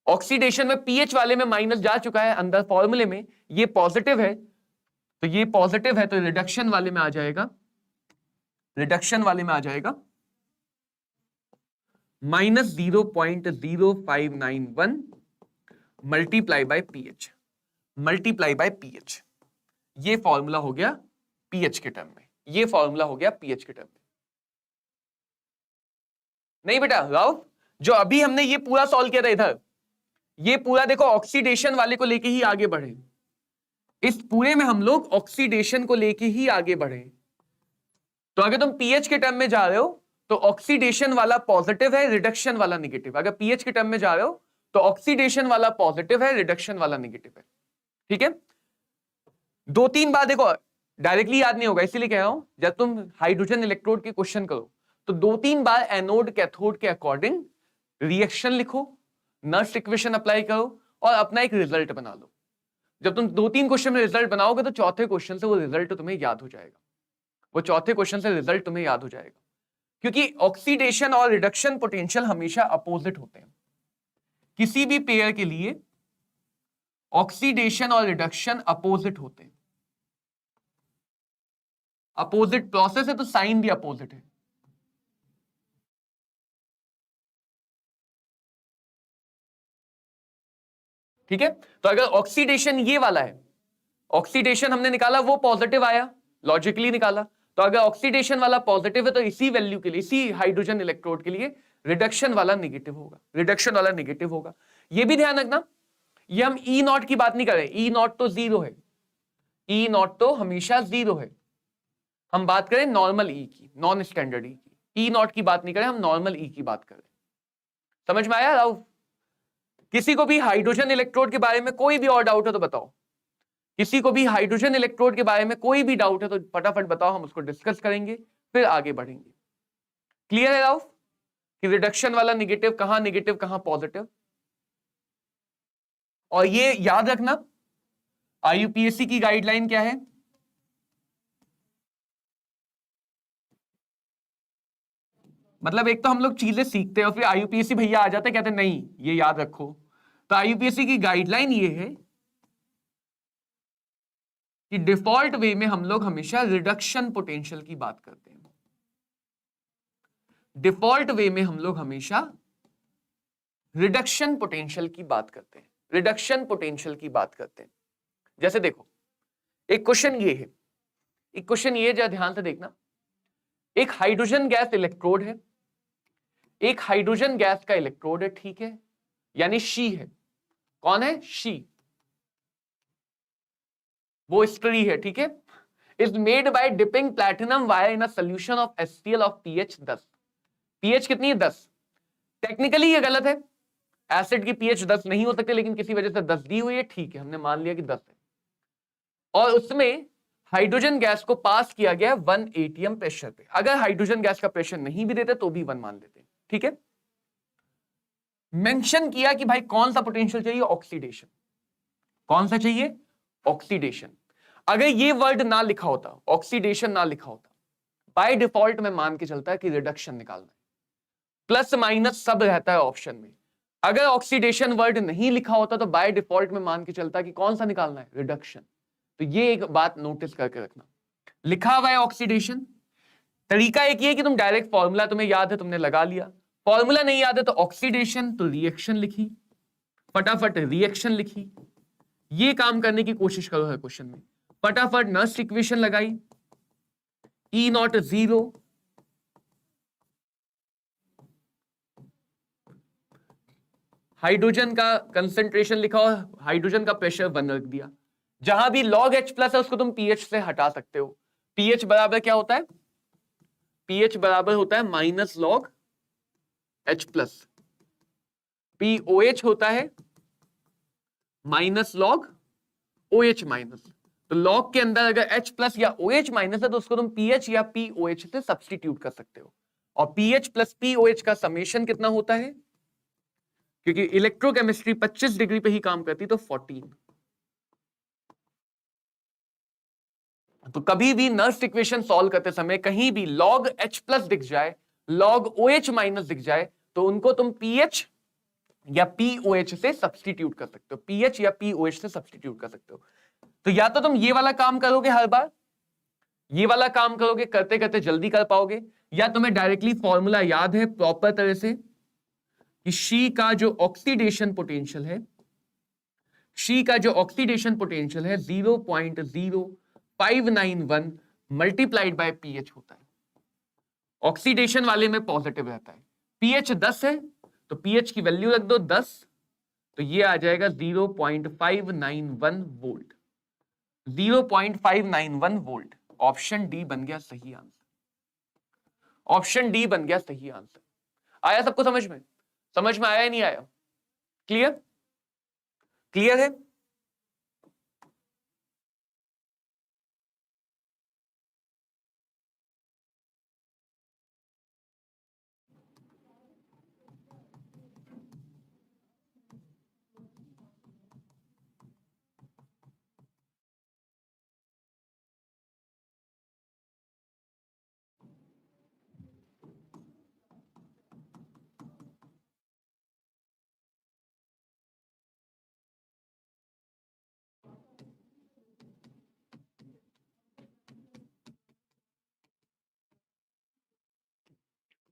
ऑक्सीडेशन में पीएच वाले में माइनस जा चुका है, अंदर फॉर्मूले में ये पॉजिटिव है, तो ये पॉजिटिव है तो रिडक्शन वाले में आ जाएगा, रिडक्शन वाले में आ जाएगा -0.0591 multiply by pH, multiply by pH. ये फॉर्मूला हो गया पीएच के टर्म में। ये फॉर्मूला हो गया पीएच के टर्म में। नहीं बेटा राव, जो अभी हमने ये पूरा सॉल्व किया था इधर, ये पूरा देखो ऑक्सीडेशन वाले को लेके ही आगे बढ़े। इस पूरे में हम लोग ऑक्सीडेशन को लेके ही आगे बढ़े। तो अगर तुम पीएच के टर्म में जा रहे हो तो ऑक्सीडेशन वाला पॉजिटिव है, रिडक्शन वाला निगेटिव। अगर पीएच के टर्म में जा रहे हो तो ऑक्सीडेशन वाला पॉजिटिव है, रिडक्शन वाला निगेटिव है। ठीक है, 2-3 बार देखो, डायरेक्टली याद नहीं होगा इसीलिए कह रहा हूं, जब तुम हाइड्रोजन इलेक्ट्रोड के क्वेश्चन करो तो 2-3 बार एनोड कैथोड के अकॉर्डिंग रिएक्शन लिखो, नर्स इक्वेशन अप्लाई करो और अपना एक रिजल्ट बना लो। जब तुम 2-3 क्वेश्चन में रिजल्ट बनाओगे तो चौथे क्वेश्चन से वो रिजल्ट तुम्हें याद हो जाएगा, वो चौथे क्वेश्चन से रिजल्ट तुम्हें याद हो जाएगा। क्योंकि ऑक्सीडेशन और रिडक्शन पोटेंशियल हमेशा अपोजिट होते हैं। किसी भी पेयर के लिए ऑक्सीडेशन और रिडक्शन अपोजिट होते हैं। अपोजिट प्रोसेस है तो साइन भी अपोजिट है। ठीक है, तो अगर ऑक्सीडेशन ये वाला है, ऑक्सीडेशन हमने निकाला वो पॉजिटिव आया, लॉजिकली निकाला, तो अगर ऑक्सीडेशन वाला पॉजिटिव है तो इसी वैल्यू के लिए, इसी हाइड्रोजन इलेक्ट्रोड के लिए रिडक्शन वाला निगेटिव होगा, रिडक्शन वाला निगेटिव होगा। ये भी ध्यान रखना, ये हम ई नॉट की बात नहीं कर रहे, ई नॉट तो जीरो है, ई नॉट तो हमेशा जीरो है। हम बात करें नॉर्मल ई की, नॉन स्टैंडर्ड ई की। ई नॉट की बात नहीं करें, हम नॉर्मल ई की बात करें। समझ में आया राव? किसी को भी हाइड्रोजन इलेक्ट्रोड के बारे में कोई भी और डाउट है तो बताओ। किसी को भी हाइड्रोजन इलेक्ट्रोड के बारे में कोई भी डाउट है तो फटाफट बताओ, हम उसको डिस्कस करेंगे फिर आगे बढ़ेंगे। क्लियर है राव कि रिडक्शन वाला निगेटिव कहां पॉजिटिव? और ये याद रखना, आईयूपीएससी की गाइडलाइन क्या है? मतलब एक तो हम लोग चीजें सीखते हैं और फिर आईयूपीएससी भैया आ जाते कहते नहीं ये याद रखो। तो आईयूपीएससी की गाइडलाइन ये है कि डिफॉल्ट वे में हम लोग हमेशा रिडक्शन पोटेंशियल की बात करते हैं। डिफॉल्ट वे में हम लोग हमेशा रिडक्शन पोटेंशियल की बात करते हैं, रिडक्शन पोटेंशियल की बात करते हैं। जैसे देखो, एक क्वेश्चन ये है, एक क्वेश्चन ये जरा ध्यान से देखना। एक हाइड्रोजन गैस इलेक्ट्रोड है, एक हाइड्रोजन गैस का इलेक्ट्रोड है, ठीक है, यानी शी है। कौन है? शी, वो स्त्री है, ठीक है। Is made by dipping platinum wire in a solution of HCl of pH 10। pH कितनी है? 10। टेक्निकली ये गलत है, एसिड की pH 10 नहीं हो सकती, लेकिन किसी वजह से 10 दी हुई है, ठीक है, हमने मान लिया कि 10 है। और उसमें हाइड्रोजन गैस को पास किया गया 1 atm प्रेशर पे। अगर हाइड्रोजन गैस का प्रेशर नहीं भी देते तो भी 1 मान लेते, ठीक है। मेंशन किया कि भाई कौन सा पोटेंशियल चाहिए? ऑक्सीडेशन। कौन सा चाहिए? ऑक्सीडेशन। अगर ये वर्ड ना लिखा होता, ऑक्सीडेशन ना लिखा होता, बाय डिफॉल्ट में मान के चलता है कि रिडक्शन निकालना है, प्लस माइनस सब रहता है ऑप्शन में। अगर ऑक्सीडेशन वर्ड नहीं लिखा होता तो बाय डिफॉल्ट में मान के चलता है कि कौन सा निकालना है? रिडक्शन। तो ये एक बात नोटिस करके रखना, लिखा हुआ है ऑक्सीडेशन। तरीका एक ये कि तुम डायरेक्ट फॉर्मूला तुम्हें याद है तुमने लगा लिया, फॉर्मूला नहीं याद है तो ऑक्सीडेशन तो रिएक्शन लिखी, फटाफट रिएक्शन लिखी। ये काम करने की कोशिश करो हर क्वेश्चन में। फटाफट नर्स इक्वेशन लगाई, ई नॉट 0, हाइड्रोजन का कंसेंट्रेशन लिखा और हाइड्रोजन का प्रेशर 1 रख दिया। जहां भी log H प्लस है उसको तुम pH से हटा सकते हो। pH बराबर क्या होता है? pH बराबर होता है minus log H plus. POH होता है माइनस log OH माइनस। तो log के अंदर अगर H प्लस या OH माइनस है तो उसको तुम pH या POH से सब्स्टिट्यूट कर सकते हो। और pH प्लस POH का समेशन कितना होता है? क्योंकि इलेक्ट्रोकेमिस्ट्री 25 डिग्री पे ही काम करती, तो 14। तो कभी भी नर्स इक्वेशन सॉल्व करते समय कहीं भी log H प्लस दिख जाए, log OH माइनस दिख जाए, तो उनको तुम pH या POH से सब्स्टिट्यूट कर सकते हो, pH या POH से सब्स्टिट्यूट कर सकते हो। तो या तो तुम ये वाला काम करोगे हर बार, ये वाला काम करोगे, करते करते जल्दी कर पाओगे, या तुम्हें डायरेक्टली फॉर्मूला याद है प्रॉपर तरह से कि शी का जो ऑक्सीडेशन पोटेंशियल है, शी का जो ऑक्सीडेशन पोटेंशियल है 0.0591 मल्टीप्लाइड बाय पीएच होता है। ऑक्सीडेशन वाले में पॉजिटिव रहता है। पीएच 10 है तो पीएच की वैल्यू रख दो 10, तो ये आ जाएगा 0.591 वोल्ट। 0.591 वोल्ट। ऑप्शन डी बन गया सही आंसर। ऑप्शन डी बन गया सही आंसर। आया सबको समझ में? समझ में आया या नहीं आया? क्लियर? क्लियर है?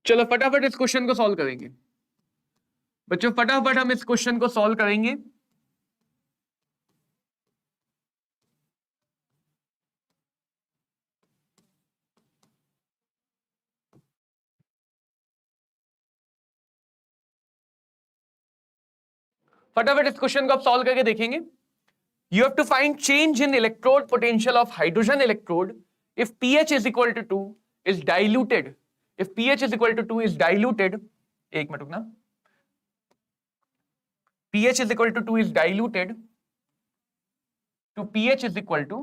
चलो फटाफट इस क्वेश्चन को सॉल्व करेंगे बच्चों, फटाफट हम इस क्वेश्चन को सॉल्व करेंगे। फटाफट इस क्वेश्चन को आप सॉल्व करके देखेंगे। You have to find change in electrode potential of hydrogen electrode if pH is equal to 2 is diluted. If pH is equal to 2 is diluted, एक मिनट रुकना, pH is equal to 2 is diluted to pH is equal to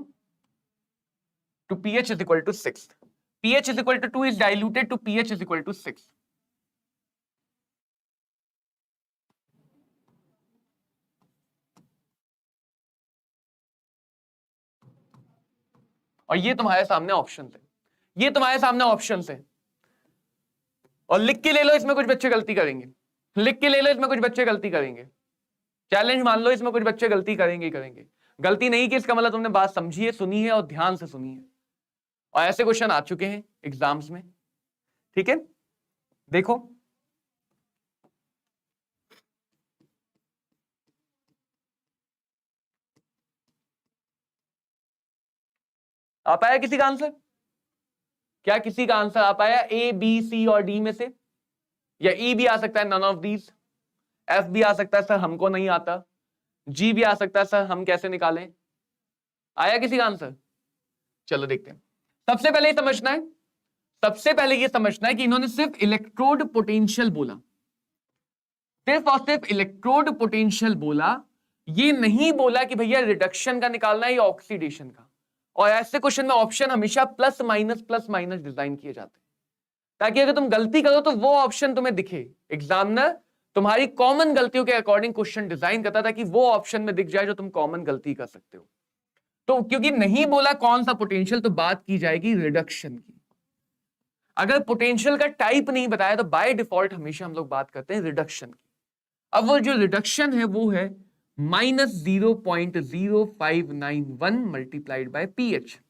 pH is equal to 6. pH is equal to 2 is diluted to pH is equal to 6. और ये तुम्हारे सामने option है, ये तुम्हारे सामने ऑप्शन है। और लिख के ले लो, इसमें कुछ बच्चे गलती करेंगे। लिख के ले लो, इसमें कुछ बच्चे गलती करेंगे। चैलेंज मान लो, इसमें कुछ बच्चे गलती करेंगे ही करेंगे। गलती नहीं की इसका मतलब तुमने बात समझी है, सुनी है और ध्यान से सुनी है। और ऐसे क्वेश्चन आ चुके हैं एग्जाम्स में, ठीक है? देखो आ पाया किसी का आंसर? क्या किसी का आंसर आ पाया ए बी सी और डी में से? या ई भी आ सकता है, नन ऑफ दीज। एफ भी आ सकता है सर हमको नहीं आता। जी भी आ सकता है सर हम कैसे निकालें। आया किसी का आंसर? चलो देखते हैं। सबसे पहले समझना है, सबसे पहले ये समझना है कि इन्होंने सिर्फ इलेक्ट्रोड पोटेंशियल बोला, सिर्फ और सिर्फ इलेक्ट्रोड पोटेंशियल बोला। ये नहीं बोला कि भैया रिडक्शन का निकालना है या ऑक्सीडेशन का। और ऐसे क्वेश्चन में ऑप्शन हमेशा प्लस माइनस डिजाइन किए जाते हैं, ताकि अगर तुम गलती करो तो वो ऑप्शन तुम्हें दिखे। एग्जामिनर तुम्हारी कॉमन गलतियों के अकॉर्डिंग क्वेश्चन डिजाइन करता था कि वो ऑप्शन में दिख जाए जो तुम कॉमन गलती कर सकते हो। तो क्योंकि नहीं बोला कौन सा पोटेंशियल, तो बात की जाएगी रिडक्शन की। अगर पोटेंशियल का टाइप नहीं बताया तो बाय डिफॉल्ट हमेशा हम लोग बात करते हैं रिडक्शन की। अब वो जो रिडक्शन है वो है -0.0591 मल्टीप्लाइड बाय पीएच।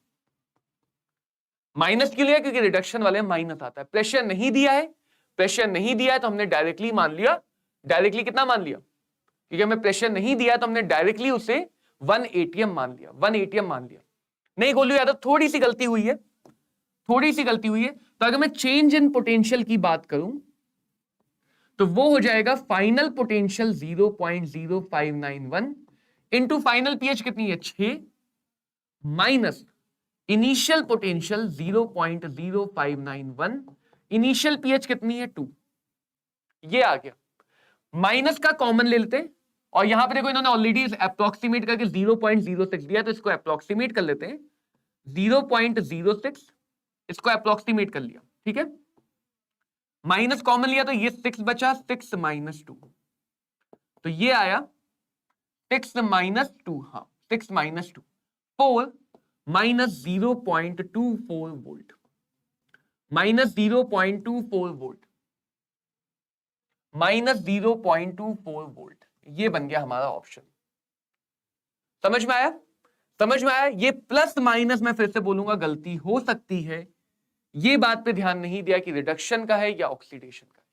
माइनस क्यों लिया? क्योंकि रिडक्शन वाले माइनस आता है। प्रेशर नहीं दिया है, प्रेशर नहीं दिया है तो हमने डायरेक्टली मान लिया। डायरेक्टली कितना मान लिया? क्योंकि हमें प्रेशर नहीं दिया तो हमने डायरेक्टली उसे 1 atm मान लिया। 1 atm मान लिया। नहीं गोलू यादव, थोड़ी सी गलती हुई है, थोड़ी सी गलती हुई है। तो अगर मैं चेंज इन पोटेंशियल की बात करूं तो वो हो जाएगा final potential 0.0591 into final pH कितनी है 6 minus initial potential 0.0591, initial pH कितनी है 2। ये आ गया। माइनस का कॉमन ले लेते हैं और यहां पे देखो इन्होंने ऑलरेडी अप्रोक्सीमेट करके 0.06 दिया, तो इसको अप्रोक्सीमेट कर लेते हैं। 0.06 इसको अप्रोक्सीमेट कर लिया, ठीक है। माइनस कॉमन लिया तो ये 6 बचा, 6 माइनस 2, तो ये आया 6 माइनस 2, हाँ 6 minus 2 4 minus 0.24 volt, minus 0.24 volt, minus 0.24 volt. ये बन गया हमारा ऑप्शन। समझ में आया? समझ में आया? ये प्लस माइनस मैं फिर से बोलूंगा गलती हो सकती है। ये बात पे ध्यान नहीं दिया कि रिडक्शन का है या ऑक्सीडेशन का है,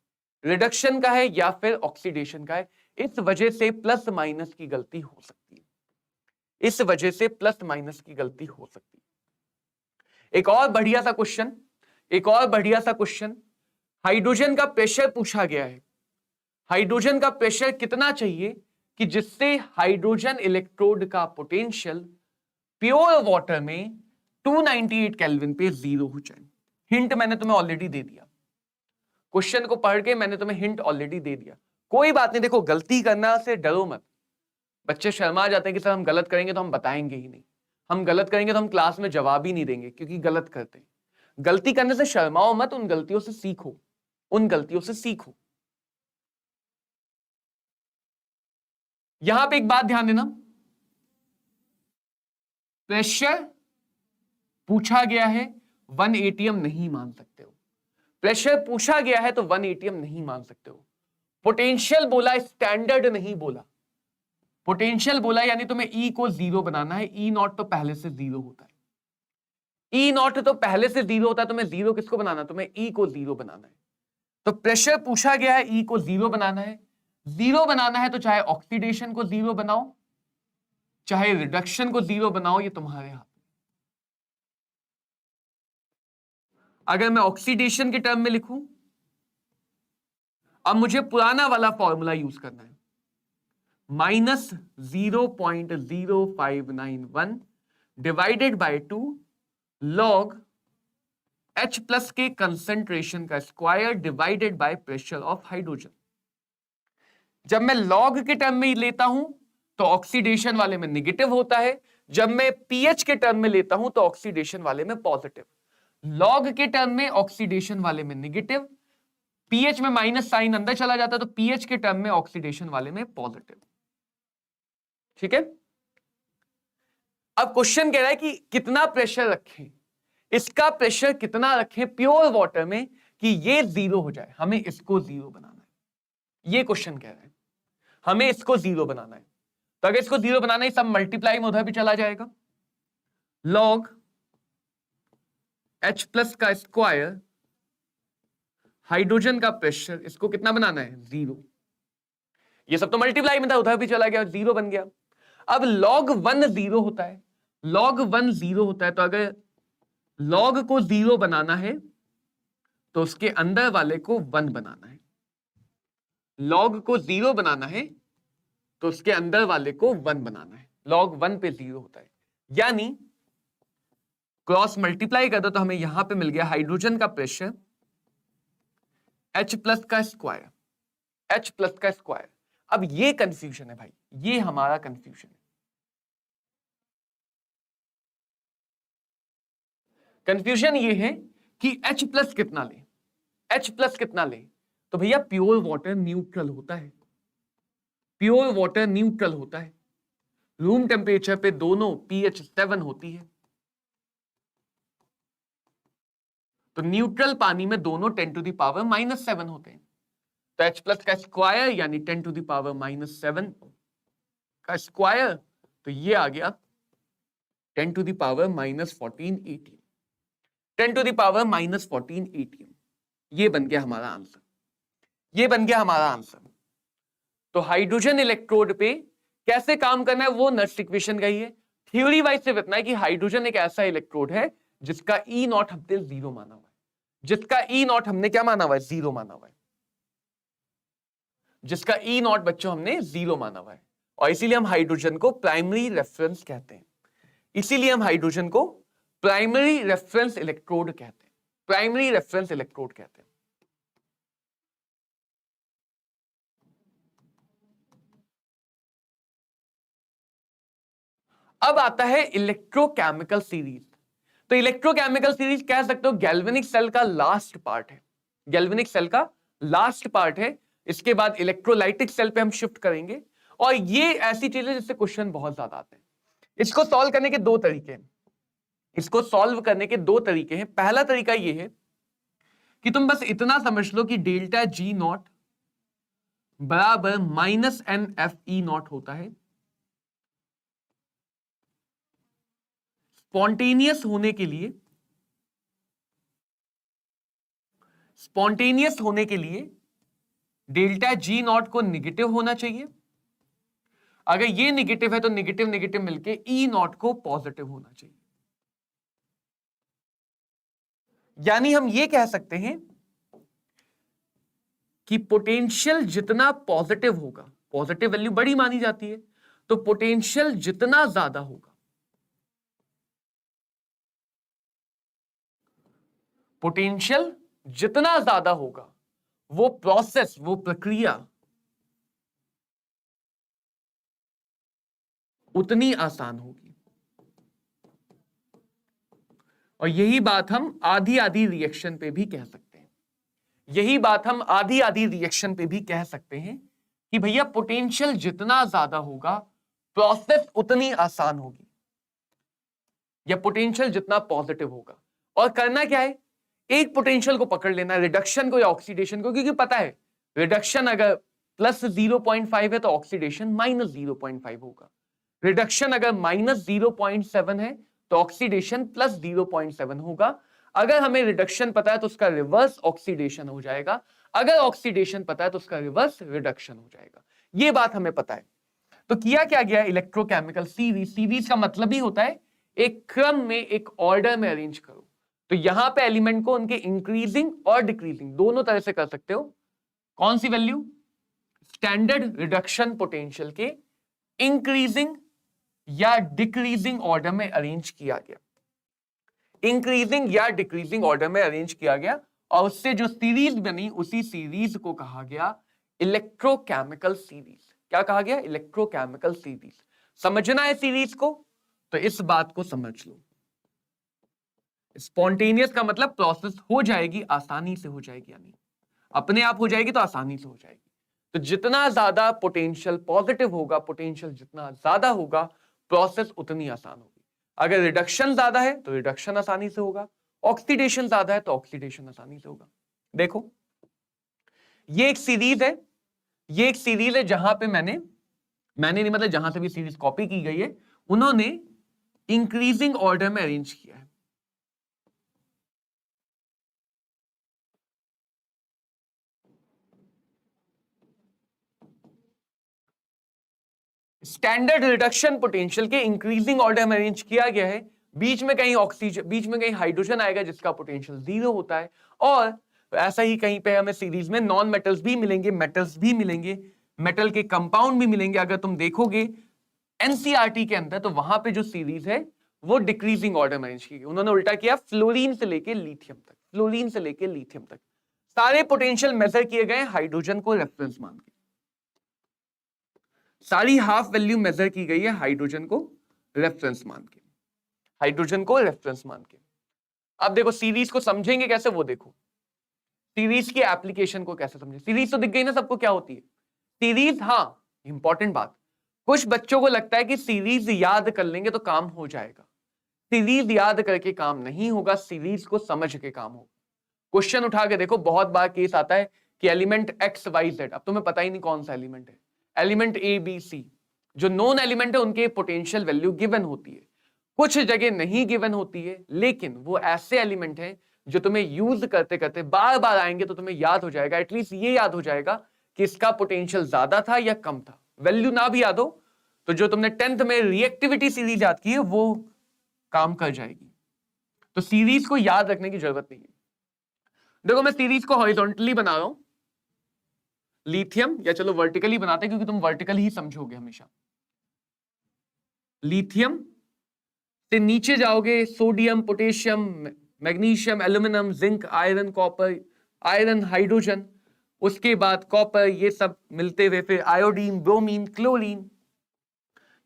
रिडक्शन का है या फिर ऑक्सीडेशन का है। इस वजह से प्लस माइनस की गलती हो सकती है, इस वजह से प्लस माइनस की गलती हो सकती है। एक और बढ़िया सा क्वेश्चन, एक और बढ़िया सा क्वेश्चन, हाइड्रोजन का प्रेशर पूछा गया है। हाइड्रोजन का प्रेशर कितना चाहिए कि जिससे हाइड्रोजन इलेक्ट्रोड का पोटेंशियल प्योर वाटर में 298 केल्विन पे जीरो हो जाए। हिंट मैंने तुम्हें ऑलरेडी दे दिया, क्वेश्चन को पढ़ के मैंने तुम्हें हिंट ऑलरेडी दे दिया। कोई बात नहीं, देखो गलती करना से डरो मत। बच्चे शर्मा जाते हैं कि सर हम गलत करेंगे तो हम बताएंगे ही नहीं, हम गलत करेंगे तो हम क्लास में जवाब ही नहीं देंगे, क्योंकि गलत करते हैं। गलती करने से शर्माओ मत, उन गलतियों से सीखो, उन गलतियों से सीखो। यहां पे एक बात ध्यान देना, प्रेशर पूछा गया है, 1 एटीएम नहीं मान सकते हो। प्रेशर पूछा गया है तो 1 एटीएम नहीं मान सकते हो। पोटेंशियल बोला, स्टैंडर्ड नहीं बोला। पोटेंशियल बोला यानी तुम्हें E को जीरो बनाना है। E नॉट तो पहले से जीरो होता है, E नॉट तो पहले से जीरो होता है। तुम्हें जीरो किसको बनाना, तुम्हें E को जीरो बनाना है। तो प्रेशर पूछा गया है, E को जीरो बनाना है। जीरो बनाना है तो चाहे ऑक्सीडेशन को जीरो बनाओ, चाहे रिडक्शन को जीरो बनाओ, ये तुम्हारे हाथ। अगर मैं ऑक्सीडेशन के टर्म में लिखूं, अब मुझे पुराना वाला फॉर्मूला यूज करना है, -0.0591 divided by 2 log H plus के कंसेंट्रेशन का square divided by pressure of hydrogen. जब मैं लॉग के टर्म में लेता हूं तो ऑक्सीडेशन वाले में निगेटिव होता है, जब मैं पीएच के टर्म में लेता हूं तो ऑक्सीडेशन वाले में पॉजिटिव। लॉग के टर्म में ऑक्सीडेशन वाले में निगेटिव, पीएच में माइनस साइन अंदर चला जाता है, तो पीएच के टर्म में ऑक्सीडेशन वाले में पॉजिटिव। ठीक है। अब क्वेश्चन कह रहा है कि कितना प्रेशर रखें, इसका प्रेशर कितना रखें प्योर वाटर में कि ये जीरो हो जाए। हमें इसको जीरो बनाना है, ये क्वेश्चन कह रहा है हमें इसको जीरो बनाना है। तो अगर इसको जीरो बनाना है, सब मल्टीप्लाई में उधर भी चला जाएगा। लॉग H प्लस का स्क्वायर, हाइड्रोजन का प्रेशर, इसको कितना बनाना है, जीरो। ये सब तो मल्टीप्लाई में था, उधर भी चला गया, जीरो बन गया। अब log 1 जीरो होता है, log 1 जीरो होता है, तो अगर log को जीरो बनाना है तो उसके अंदर वाले को 1 बनाना है। log को जीरो बनाना है तो उसके अंदर वाले को 1 बनाना है। log 1 पे जीरो होता है, यानी क्रॉस मल्टीप्लाई कर दो तो हमें यहां पे मिल गया हाइड्रोजन का प्रेशर H प्लस का स्क्वायर, H प्लस का स्क्वायर। अब ये कंफ्यूजन है भाई, ये हमारा कंफ्यूजन है। कंफ्यूजन ये है कि H प्लस कितना ले, H प्लस कितना ले। तो भैया प्योर वाटर न्यूट्रल होता है, प्योर वाटर न्यूट्रल होता है। रूम टेम्परेचर पे दोनों pH 7 होती है, तो न्यूट्रल पानी में दोनों 10 टू द पावर -7 होते हैं। तो H प्लस का स्क्वायर यानी 10 टू द पावर -7 का स्क्वायर, तो ये आ गया 10 to the power -14 ATM, 10 to the power -14 ATM। ये बन गया हमारा आंसर, ये बन गया हमारा आंसर। तो हाइड्रोजन इलेक्ट्रोड पे कैसे काम करना है वो नर्स इक्वेशन का ही है। थ्योरी वाइज सिर्फ इतना है कि हाइड्रोजन एक ऐसा इलेक्ट्रोड है जिसका E नॉट हमने जीरो माना हुआ है, जिसका E नॉट हमने क्या माना हुआ है, जीरो माना हुआ है, जिसका E नॉट बच्चों हमने जीरो माना हुआ है। और इसीलिए हम हाइड्रोजन को प्राइमरी रेफरेंस कहते हैं, इसीलिए हम हाइड्रोजन को प्राइमरी रेफरेंस इलेक्ट्रोड कहते हैं, प्राइमरी रेफरेंस इलेक्ट्रोड कहते हैं। अब आता है इलेक्ट्रोकेमिकल सीरीज। तो इलेक्ट्रोकेमिकल सीरीज कह सकते हो गैल्वेनिक सेल का लास्ट पार्ट है, गैल्वेनिक सेल का लास्ट पार्ट है। इसके बाद इलेक्ट्रोलाइटिक सेल पे हम शिफ्ट करेंगे। और ये ऐसी चीज है जिससे क्वेश्चन बहुत ज्यादा आते हैं। इसको सॉल्व करने के दो तरीके हैं, इसको सॉल्व करने के दो तरीके हैं। पहला तरीका ये है कि तुम बस इतना समझ लो कि डेल्टा G नॉट बराबर -NFE नॉट होता है। स्पॉन्टेनियस होने के लिए, स्पॉन्टेनियस होने के लिए डेल्टा G नॉट को निगेटिव होना चाहिए। अगर ये निगेटिव है तो निगेटिव निगेटिव मिलके E नॉट को पॉजिटिव होना चाहिए। यानी हम ये कह सकते हैं कि पोटेंशियल जितना पॉजिटिव होगा, पॉजिटिव वैल्यू बड़ी मानी जाती है, तो पोटेंशियल जितना ज्यादा होगा, पोटेंशियल जितना ज्यादा होगा, वो प्रोसेस, वो प्रक्रिया उतनी आसान होगी। और यही बात हम आधी आधी रिएक्शन पे भी कह सकते हैं। यही बात हम आधी आधी रिएक्शन पे भी कह सकते हैं कि भैया पोटेंशियल जितना ज्यादा होगा, प्रोसेस उतनी आसान होगी, या पोटेंशियल जितना पॉजिटिव होगा। और करना क्या है, एक पोटेंशियल को पकड़ लेना, रिडक्शन को या ऑक्सीडेशन को, क्योंकि पता है रिडक्शन अगर प्लस 0.5 है तो ऑक्सीडेशन माइनस 0.5 होगा, रिडक्शन अगर माइनस 0.7 है तो ऑक्सीडेशन प्लस 0.7 होगा। अगर हमें रिडक्शन पता है तो उसका रिवर्स ऑक्सीडेशन हो जाएगा, अगर ऑक्सीडेशन पता है तो उसका रिवर्स रिडक्शन हो जाएगा। ये बात हमें पता है। तो किया क्या गया, इलेक्ट्रोकेमिकल सीरीज। सीरीज का मतलब ही होता है एक क्रम में, एक ऑर्डर में अरेंज करो। तो यहां पे एलिमेंट को उनके इंक्रीजिंग और डिक्रीजिंग दोनों तरह से कर सकते हो। कौन सी वैल्यू, स्टैंडर्ड रिडक्शन पोटेंशियल के इंक्रीजिंग या डिक्रीजिंग ऑर्डर में अरेंज किया गया, इंक्रीजिंग या डिक्रीजिंग ऑर्डर में अरेंज किया गया, और उससे जो सीरीज बनी उसी सीरीज को कहा गया इलेक्ट्रोकेमिकल सीरीज। क्या कहा गया, इलेक्ट्रोकेमिकल सीरीज। समझना है सीरीज को तो इस बात को समझ लो। स्पॉन्टेनियस का मतलब प्रोसेस हो जाएगी, आसानी से हो जाएगी, यानी अपने आप हो जाएगी तो आसानी से हो जाएगी। तो जितना ज्यादा पोटेंशियल पॉजिटिव होगा, पोटेंशियल जितना ज्यादा होगा, प्रोसेस उतनी आसान होगी। अगर रिडक्शन ज्यादा है तो रिडक्शन आसानी से होगा, ऑक्सीडेशन ज्यादा है तो ऑक्सीडेशन आसानी से होगा। देखो ये एक सीरीज है, ये एक सीरीज है जहां पे मैंने नहीं मतलब जहां से भी सीरीज कॉपी की गई है, उन्होंने इंक्रीजिंग ऑर्डर में अरेंज किया है। स्टैंडर्ड रिडक्शन पोटेंशियल के इंक्रीजिंग ऑर्डर में अरेंज किया गया है। बीच में कहीं ऑक्सीजन, बीच में कहीं हाइड्रोजन आएगा जिसका पोटेंशियल 0 होता है, और ऐसा ही कहीं पे हमें सीरीज में नॉन मेटल्स भी मिलेंगे, मेटल्स भी मिलेंगे, मेटल के कंपाउंड भी मिलेंगे। अगर तुम देखोगे एनसीईआरटी के अंदर तो वहां पे जो सीरीज है वो डिक्रीजिंग ऑर्डर में अरेंज की गई। उन्होंने उल्टा किया, फ्लोरीन से लेके लिथियम तक, फ्लोरीन से लेके लिथियम तक सारे पोटेंशियल मेजर किए गए हाइड्रोजन को रेफरेंस मान के। सारी हाफ वैल्यू मेजर की गई है हाइड्रोजन को रेफरेंस मान के, हाइड्रोजन को रेफरेंस मान के। अब देखो सीरीज को समझेंगे कैसे, वो देखो सीरीज की एप्लीकेशन को कैसे समझे। सीरीज तो दिख गई ना सबको क्या होती है सीरीज। हाँ इंपॉर्टेंट बात, कुछ बच्चों को लगता है कि सीरीज याद कर लेंगे तो काम हो जाएगा। सीरीज याद करके काम नहीं होगा, सीरीज को समझ के काम होगा। क्वेश्चन उठा के देखो, बहुत बार केस आता है कि एलिमेंट एक्स वाई जेड, अब तुम्हें पता ही नहीं कौन सा एलिमेंट है, एलिमेंट ए बी सी, जो नोन एलिमेंट है उनके पोटेंशियल वैल्यू गिवन होती है, कुछ जगह नहीं गिवन होती है, लेकिन वो ऐसे एलिमेंट हैं जो तुम्हें यूज करते करते बार बार आएंगे तो तुम्हें याद हो जाएगा, एटलीस्ट ये याद हो जाएगा कि इसका पोटेंशियल ज्यादा था या कम था। वैल्यू ना भी याद हो तो जो तुमने 10th में रिएक्टिविटी सीरीज याद की है वो काम कर जाएगी। तो सीरीज को याद रखने की जरूरत नहीं है। देखो मैं सीरीज को हॉरिजॉन्टली बना रहा हूं, लिथियम, या चलो वर्टिकली बनाते हैं क्योंकि तुम वर्टिकल ही समझोगे हमेशा। लिथियम से नीचे जाओगे, sodium, potassium, magnesium, aluminium, zinc, iron, copper, iron, hydrogen, उसके बाद कॉपर, ये सब मिलते हुए फिर आयोडीन, ब्रोमीन, क्लोरीन,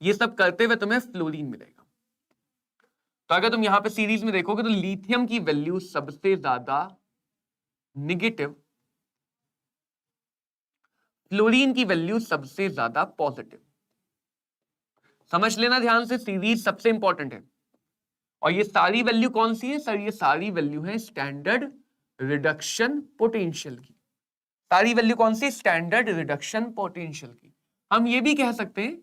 ये सब करते हुए तुम्हें फ्लोरीन मिलेगा। तो अगर तुम यहां पे सीरीज में देखोगे तो लिथियम की वैल्यू सबसे ज्यादा निगेटिव, फ्लोरीन की वैल्यू सबसे ज्यादा पॉजिटिव। समझ लेना ध्यान से, सीरीज सबसे इंपॉर्टेंट है। और ये सारी वैल्यू कौन सी है सर, ये सारी वैल्यू है स्टैंडर्ड रिडक्शन पोटेंशियल की। सारी वैल्यू कौन सी, स्टैंडर्ड रिडक्शन पोटेंशियल की। हम ये भी कह सकते हैं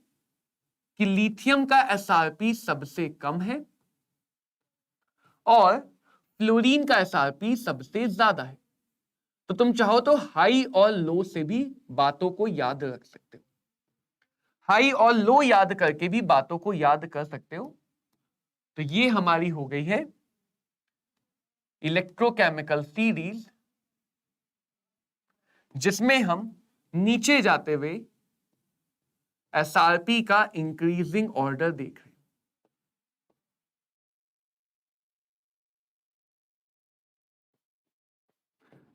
कि लिथियम का एसआरपी सबसे कम है और फ्लोरीन का एसआरपी सबसे ज्यादा है। तो तुम चाहो तो हाई और लो से भी बातों को याद रख सकते हो, हाई और लो याद करके भी बातों को याद कर सकते हो। तो ये हमारी हो गई है इलेक्ट्रोकेमिकल सीरीज जिसमें हम नीचे जाते हुए एसआरपी का इंक्रीजिंग ऑर्डर देख रहे हैं।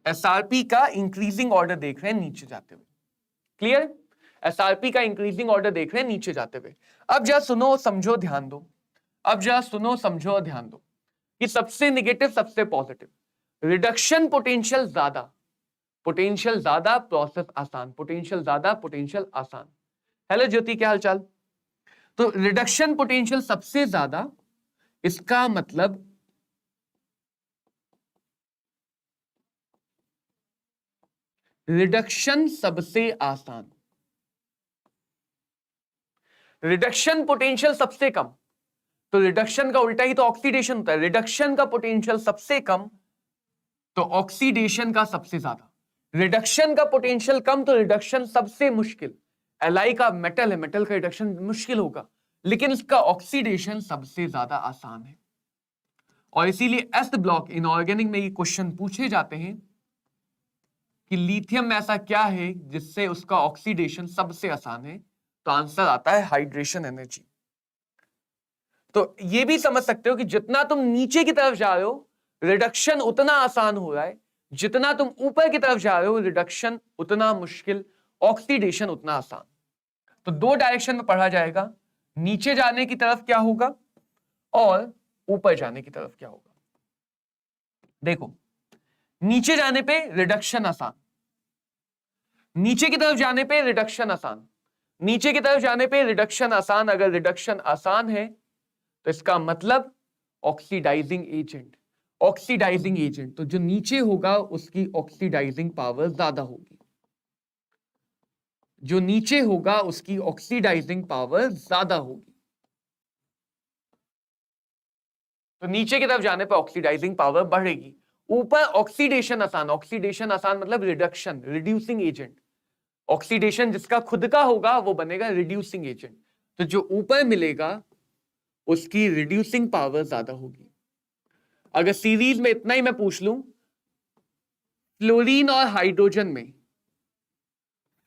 एसआरपी का इंक्रीजिंग ऑर्डर देख रहे हैं नीचे जाते हुए। क्लियर? एसआरपी का इंक्रीजिंग ऑर्डर देख रहे हैं नीचे जाते हुए। अब जरा सुनो समझो ध्यान दो, अब जरा सुनो समझो और ध्यान दो कि सबसे निगेटिव सबसे पॉजिटिव। रिडक्शन पोटेंशियल ज्यादा, पोटेंशियल ज्यादा, प्रोसेस आसान, पोटेंशियल ज्यादा, पोटेंशियल आसान। हेलो ज्योति, क्या हालचाल? तो रिडक्शन पोटेंशियल सबसे ज्यादा, इसका मतलब रिडक्शन सबसे आसान। रिडक्शन पोटेंशियल सबसे कम, तो रिडक्शन का उल्टा ही तो ऑक्सीडेशन होता है। रिडक्शन का पोटेंशियल सबसे कम तो ऑक्सीडेशन का सबसे ज्यादा। रिडक्शन का पोटेंशियल कम तो रिडक्शन सबसे मुश्किल। एलआई का मेटल है, मेटल का रिडक्शन मुश्किल होगा, लेकिन इसका ऑक्सीडेशन सबसे ज्यादा आसान है। और इसीलिए एस ब्लॉक इनऑर्गेनिक में ये क्वेश्चन पूछे जाते हैं कि लिथियम में ऐसा क्या है जिससे उसका ऑक्सीडेशन सबसे आसान है, तो आंसर आता है हाइड्रेशन एनर्जी। तो ये भी समझ सकते हो कि जितना तुम नीचे की तरफ जा रहे हो रिडक्शन उतना आसान हो रहा है, जितना तुम ऊपर की तरफ जा रहे हो रिडक्शन उतना मुश्किल, ऑक्सीडेशन उतना आसान। तो दो डायरेक्शन में पढ़ा जाएगा, नीचे जाने की तरफ क्या होगा और ऊपर जाने की तरफ क्या होगा। देखो, नीचे जाने पे रिडक्शन आसान, नीचे की तरफ जाने पे रिडक्शन आसान, नीचे की तरफ जाने पे रिडक्शन आसान। अगर रिडक्शन आसान है तो इसका मतलब ऑक्सीडाइजिंग एजेंट, ऑक्सीडाइजिंग एजेंट, तो जो नीचे होगा उसकी ऑक्सीडाइजिंग पावर ज्यादा होगी, जो नीचे होगा उसकी ऑक्सीडाइजिंग पावर ज्यादा होगी। तो नीचे की तरफ जाने पर ऑक्सीडाइजिंग पावर बढ़ेगी, ऊपर ऑक्सीडेशन आसान, ऑक्सीडेशन आसान मतलब रिडक्शन, रिड्यूसिंग एजेंट। ऑक्सीडेशन जिसका खुद का होगा वो बनेगा रिड्यूसिंग एजेंट, तो जो ऊपर मिलेगा उसकी रिड्यूसिंग पावर ज्यादा होगी। अगर सीरीज में इतना ही मैं पूछ लूं, फ्लोरीन और हाइड्रोजन में,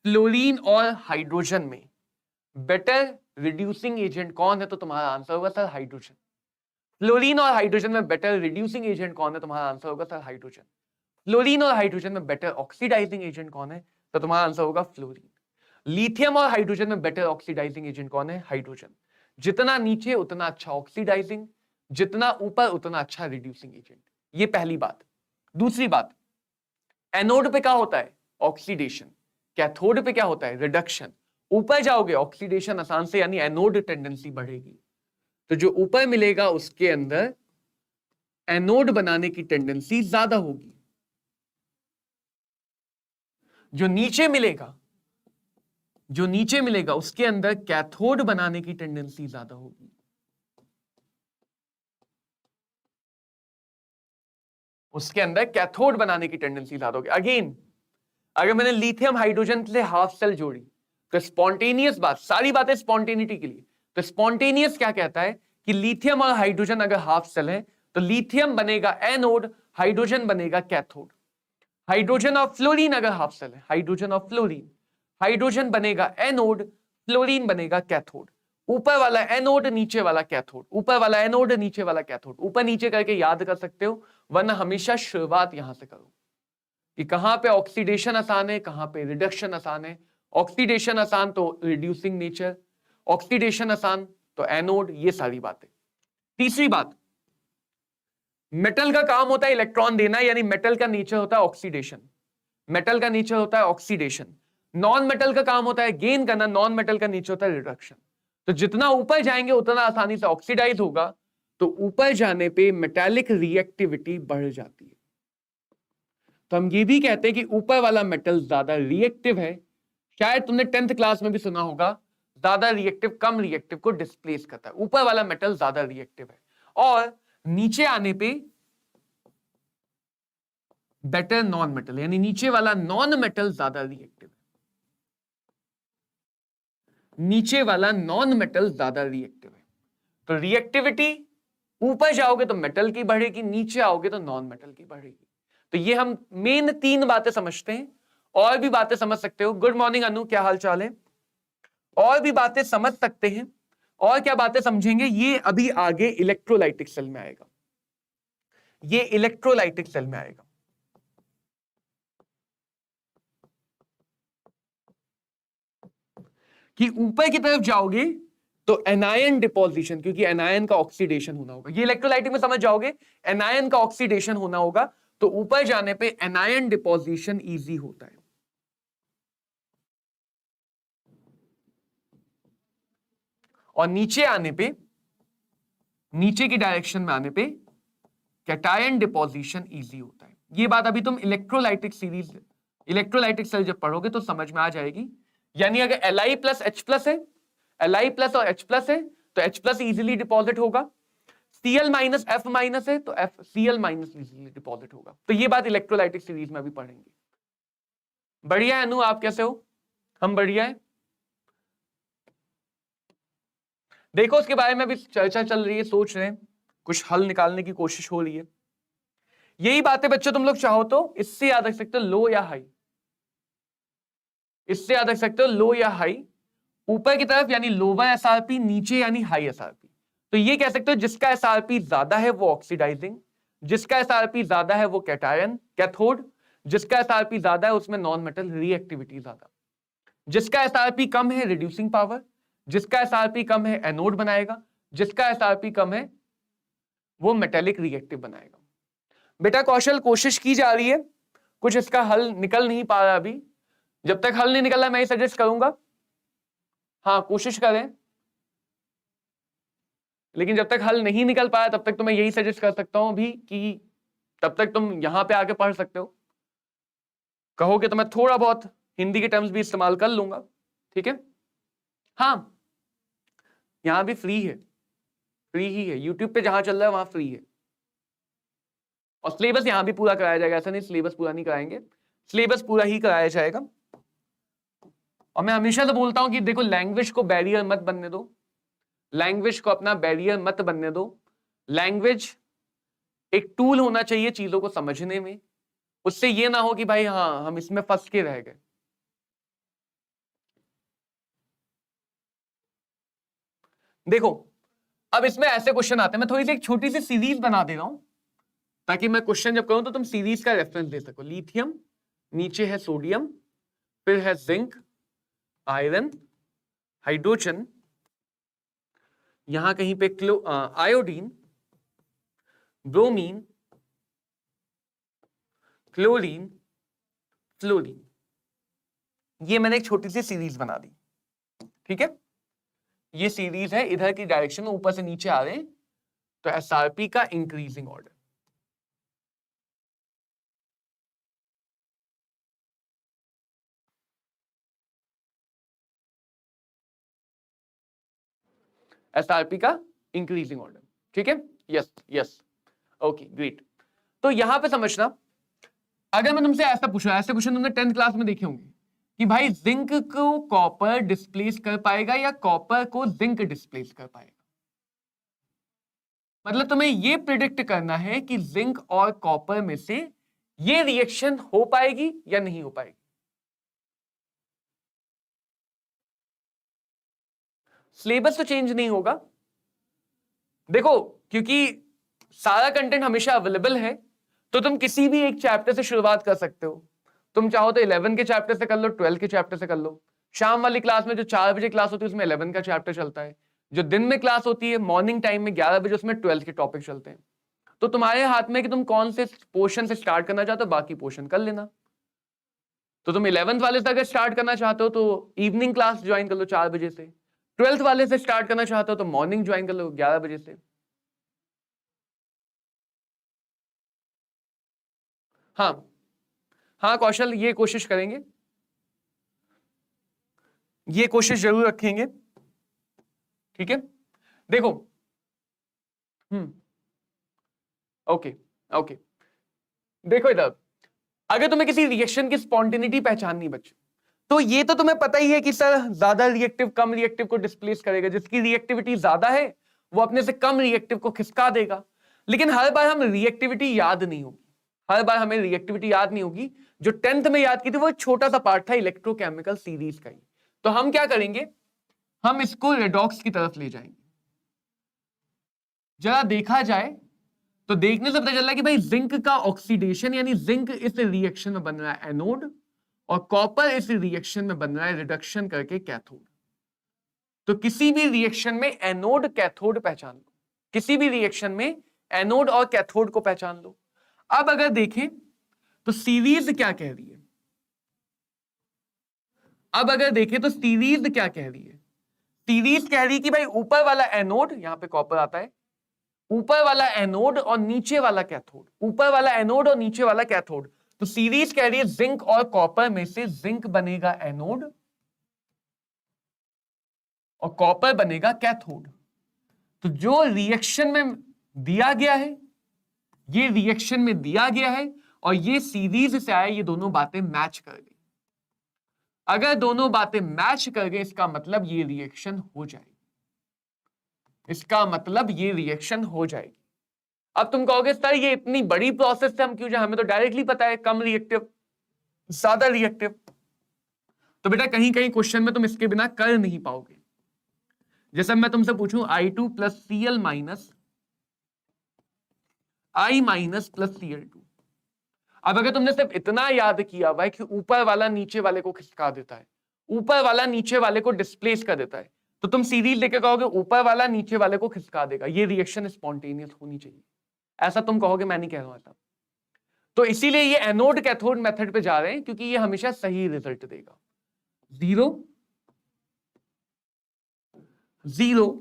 फ्लोरीन और हाइड्रोजन में बेटर रिड्यूसिंग एजेंट कौन है, तो तुम्हारा आंसर होगा सर हाइड्रोजन। फ्लोरीन और हाइड्रोजन में बेटर रिड्यूसिंग एजेंट कौन है, तुम्हारा आंसर होगा सर हाइड्रोजन। फ्लोरीन और हाइड्रोजन में बेटर ऑक्सीडाइजिंग एजेंट कौन है, तो तुम्हारा आंसर होगा फ्लोरीन। लिथियम और हाइड्रोजन में बेटर ऑक्सीडाइजिंग एजेंट कौन है, हाइड्रोजन। जितना नीचे उतना अच्छा ऑक्सीडाइजिंग, जितना ऊपर उतना अच्छा रिड्यूसिंग एजेंट। ये पहली बात। दूसरी बात, एनोड पे क्या होता है, ऑक्सीडेशन, कैथोड पे क्या होता है, रिडक्शन। ऊपर जाओगे ऑक्सीडेशन आसान से, यानी एनोड टेंडेंसी बढ़ेगी, तो जो ऊपर मिलेगा उसके अंदर एनोड बनाने की टेंडेंसी ज्यादा होगी। जो नीचे मिलेगा, जो नीचे मिलेगा उसके अंदर कैथोड बनाने की टेंडेंसी ज्यादा होगी। उसके अंदर कैथोड बनाने की टेंडेंसी ज्यादा होगी। अगेन, अगर मैंने लिथियम हाइड्रोजन से हाफ सेल जोड़ी तो स्पॉन्टेनियस बात, सारी बातें स्पॉन्टेनिटी के लिए, तो स्पॉन्टेनियस क्या कहता है कि लिथियम और हाइड्रोजन अगर हाफ सेल है तो लिथियम बनेगा एनोड, हाइड्रोजन बनेगा कैथोड। हाइड्रोजन और फ्लोरीन अगर हाफ सेल है, हाइड्रोजन और फ्लोरीन, हाइड्रोजन बनेगा एनोड, फ्लोरीन बनेगा कैथोड। ऊपर वाला एनोड, नीचे वाला कैथोड, ऊपर वाला एनोड, नीचे वाला कैथोड। ऊपर नीचे करके याद कर सकते हो, वरना हमेशा शुरुआत यहां से करो कि कहां पे ऑक्सीडेशन आसान है, कहां पे रिडक्शन आसान है। ऑक्सीडेशन आसान तो रिड्यूसिंग नेचर, ऑक्सीडेशन आसान तो एनोड, ये सारी बातें। तीसरी बात, मेटल का काम होता है इलेक्ट्रॉन देना, यानी मेटल का नेचर होता है ऑक्सीडेशन, मेटल का नेचर होता है ऑक्सीडेशन। नॉन मेटल का काम होता है गेन करना, नॉन मेटल का नेचर होता है रिडक्शन। तो जितना ऊपर जाएंगे उतना आसानी से ऑक्सीडाइज होगा, तो ऊपर जाने पे मेटालिक रिएक्टिविटी बढ़ जाती है। तो हम ये भी कहते हैं कि ऊपर वाला मेटल ज्यादा रिएक्टिव है। शायद तुमने 10th क्लास में भी सुना होगा, ज्यादा रिएक्टिव कम रिएक्टिव को डिस्प्लेस करता है, ऊपर वाला मेटल ज्यादा रिएक्टिव है। और नीचे आने पे बेटर नॉन मेटल, यानी नीचे वाला नॉन मेटल ज्यादा रिएक्टिव है, नीचे वाला नॉन मेटल ज्यादा रिएक्टिव है। तो रिएक्टिविटी ऊपर जाओगे तो मेटल की बढ़ेगी, नीचे आओगे तो नॉन मेटल की बढ़ेगी। तो ये हम मेन 3 बातें समझते हैं, और भी बातें समझ सकते हो। गुड मॉर्निंग अनु, क्या हाल चाल है? और भी बातें समझ सकते हैं। और क्या बातें समझेंगे, ये अभी आगे इलेक्ट्रोलाइटिक सेल में आएगा, ये इलेक्ट्रोलाइटिक सेल में आएगा। कि ऊपर की तरफ जाओगे तो एनायन डिपोजिशन, क्योंकि एनायन का ऑक्सीडेशन होना होगा, ये इलेक्ट्रोलाइटिक में समझ जाओगे, एनायन का ऑक्सीडेशन होना होगा, तो ऊपर जाने पे एनायन डिपोजिशन इजी होता है। और नीचे आने पे, नीचे की डायरेक्शन में आने पे कैटायन डिपोजिशन इजी होता है। ये बात अभी तुम इलेक्ट्रोलाइटिक सीरीज, इलेक्ट्रोलाइटिक सेल जब पढ़ोगे तो समझ में आ जाएगी। यानी अगर Li प्लस H प्लस है, Li प्लस और H प्लस है, तो H प्लस इजिली डिपॉजिट होगा। Cl माइनस F माइनस है तो Cl माइनस इजिली डिपॉजिट होगा। तो ये बात इलेक्ट्रोलाइटिक सीरीज में भी पढ़ेंगे। बढ़िया है अनु, आप कैसे हो? हम बढ़िया है। देखो उसके बारे में भी चर्चा चल रही है, सोच रहे हैं, कुछ हल निकालने की कोशिश हो रही है। यही बातें बच्चों तुम लोग चाहो तो इससे याद रख सकते हो, लो या हाई, इससे याद रख सकते हो लो या हाई। ऊपर की तरफ यानी लोअर एसआरपी, नीचे यानी हाई एसआरपी। तो ये कह सकते हो जिसका एसआरपी ज्यादा है वो ऑक्सीडाइजिंग, जिसका एसआरपी ज्यादा है वो कैटायन कैथोड, जिसका एसआरपी ज्यादा है उसमें नॉन मेटल रिएक्टिविटी ज्यादा, जिसका एसआरपी कम है रिड्यूसिंग पावर, जिसका एसआरपी कम है एनोड बनाएगा, जिसका एसआरपी कम है वो मेटेलिक रिएक्टिव बनाएगा। बेटा कौशल कोशिश की जा रही है, कुछ इसका हल निकल नहीं पा रहा अभी। जब तक हल नहीं निकला मैं ही सजेस्ट करूंगा, हाँ कोशिश करें, लेकिन जब तक हल नहीं निकल पाया तब तक तो मैं यही सजेस्ट कर सकता हूं भी कि तब तक तुम यहां पे आके पढ़ सकते हो। कहोगे तो मैं थोड़ा बहुत हिंदी के टर्म्स भी इस्तेमाल कर लूंगा, ठीक है? हाँ यहां भी फ्री है, फ्री ही है, यूट्यूब पे जहां चल रहा है वहां फ्री है। और सिलेबस यहां भी पूरा कराया जाएगा, ऐसा नहीं सिलेबस पूरा नहीं कराएंगे, सिलेबस पूरा ही कराया जाएगा। और मैं हमेशा तो बोलता हूं कि देखो लैंग्वेज को बैरियर मत बनने दो, लैंग्वेज को अपना बैरियर मत बनने दो। लैंग्वेज एक टूल होना चाहिए चीजों को समझने में, उससे ये ना हो कि भाई हाँ हम इसमें फंस के रह गए। देखो अब इसमें ऐसे क्वेश्चन आते हैं, मैं थोड़ी सी एक छोटी सी सीरीज बना दे रहा हूं ताकि मैं क्वेश्चन जब करूं तो तुम सीरीज का रेफरेंस दे सको। लिथियम, नीचे है सोडियम, फिर है जिंक, आयरन, हाइड्रोजन, यहां कहीं पे आयोडीन, ब्रोमीन, क्लोरीन, फ्लोरीन। ये मैंने एक छोटी सी सीरीज बना दी, ठीक है? ये सीरीज है, इधर की डायरेक्शन में ऊपर से नीचे आ रहे हैं, तो एसआरपी का इंक्रीजिंग ऑर्डर। एसआरपी का इंक्रीजिंग ऑर्डर, ठीक है? Yes yes, okay great. तो यहां पे समझना, अगर मैं तुमसे ऐसा पूछूं, ऐसे क्वेश्चन तुमने 10th क्लास में देखे होंगे कि भाई जिंक को कॉपर डिस्प्लेस कर पाएगा या कॉपर को जिंक डिस्प्लेस कर पाएगा। मतलब तुम्हें यह प्रिडिक्ट करना है कि जिंक और कॉपर में से ये रिएक्शन हो पाएगी या नहीं हो पाएगी। सिलेबस तो चेंज नहीं होगा, देखो क्योंकि सारा कंटेंट हमेशा अवेलेबल है, तो तुम किसी भी एक चैप्टर से शुरुआत कर सकते हो। तुम चाहो तो 11 के चैप्टर से कर लो, 12 के चैप्टर से कर लो। शाम वाली क्लास में जो 4 बजे क्लास होती है उसमें 11 का चैप्टर चलता है, जो दिन में क्लास होती है मॉर्निंग टाइम में 11 बजे उसमें 12 के टॉपिक चलते हैं। तो तुम्हारे हाथ में कि तुम कौन से पोर्शन से स्टार्ट करना चाहते हो, बाकी पोर्शन कर लेना। तो तुम 11th वाले से अगर स्टार्ट करना चाहते हो तो इवनिंग क्लास ज्वाइन कर लो 4 बजे से, 12th वाले से स्टार्ट करना चाहते हो तो मॉर्निंग ज्वाइन कर लो 11 बजे से। हाँ हाँ कौशल, ये कोशिश करेंगे, ये कोशिश जरूर रखेंगे, ठीक है? देखो ओके ओके, देखो इधर, अगर तुम्हें किसी रिएक्शन की स्पॉन्टेनिटी पहचाननी बच्चे, तो ये तो तुम्हें पता ही है कि सर ज्यादा रिएक्टिव कम रिएक्टिव को डिस्प्लेस करेगा, जिसकी रिएक्टिविटी ज्यादा है वो अपने से कम रिएक्टिव को खिसका देगा। लेकिन हर बार हम रिएक्टिविटी याद नहीं होगी, हर बार हमें रिएक्टिविटी याद नहीं होगी। जो 10th में याद की थी वो छोटा सा पार्ट था इलेक्ट्रोकेमिकल सीरीज का ही। तो हम क्या करेंगे, हम इसको रेडॉक्स की तरफ ले जाएंगे। जरा देखा जाए तो देखने से पता चल रहा है कि भाई जिंक का ऑक्सीडेशन, यानी जिंक इस रिएक्शन में बन रहा है एनोड और कॉपर इस रिएक्शन में बन रहा है रिडक्शन करके कैथोड। तो किसी भी रिएक्शन में एनोड कैथोड पहचान लो, किसी भी रिएक्शन में एनोड और कैथोड को पहचान लो। अब अगर देखें तो सीरीज क्या कह रही है, अब अगर देखें तो सीरीज क्या कह रही है, सीरीज कह रही है कि भाई ऊपर वाला एनोड, यहां पे कॉपर आता है, ऊपर वाला एनोड और नीचे वाला कैथोड, ऊपर वाला एनोड और नीचे वाला कैथोड। तो सीरीज कह रही है जिंक और कॉपर में से जिंक बनेगा एनोड और कॉपर बनेगा कैथोड। तो जो रिएक्शन में दिया गया है, ये रिएक्शन में दिया गया है और ये सीरीज से आया, ये दोनों बातें मैच कर गई। अगर दोनों बातें मैच कर गई इसका मतलब ये रिएक्शन हो जाएगी, इसका मतलब ये रिएक्शन हो जाएगी। अब तुम कहोगे सर ये इतनी बड़ी प्रोसेस से हम क्यों जाए, हमें तो डायरेक्टली पता है कम रिएक्टिव ज्यादा रिएक्टिव। तो बेटा कहीं कहीं क्वेश्चन में तुम इसके बिना कर नहीं पाओगे। जैसे मैं तुमसे पूछूं I2 plus Cl minus I minus plus Cl2, अब अगर तुमने सिर्फ इतना याद किया हुआ है कि ऊपर वाला नीचे वाले को खिसका देता है, ऊपर वाला नीचे वाले को डिस्प्लेस कर देता है, तो तुम सीरीज लेके कहोगे ऊपर वाला नीचे वाले को खिसका देगा, ये रिएक्शन स्पॉन्टेनियस होनी चाहिए, ऐसा तुम कहोगे, मैं नहीं कह रहा हूं ऐसा। तो इसीलिए ये एनोड कैथोड मेथड पे जा रहे हैं क्योंकि ये हमेशा सही रिजल्ट देगा। 0 0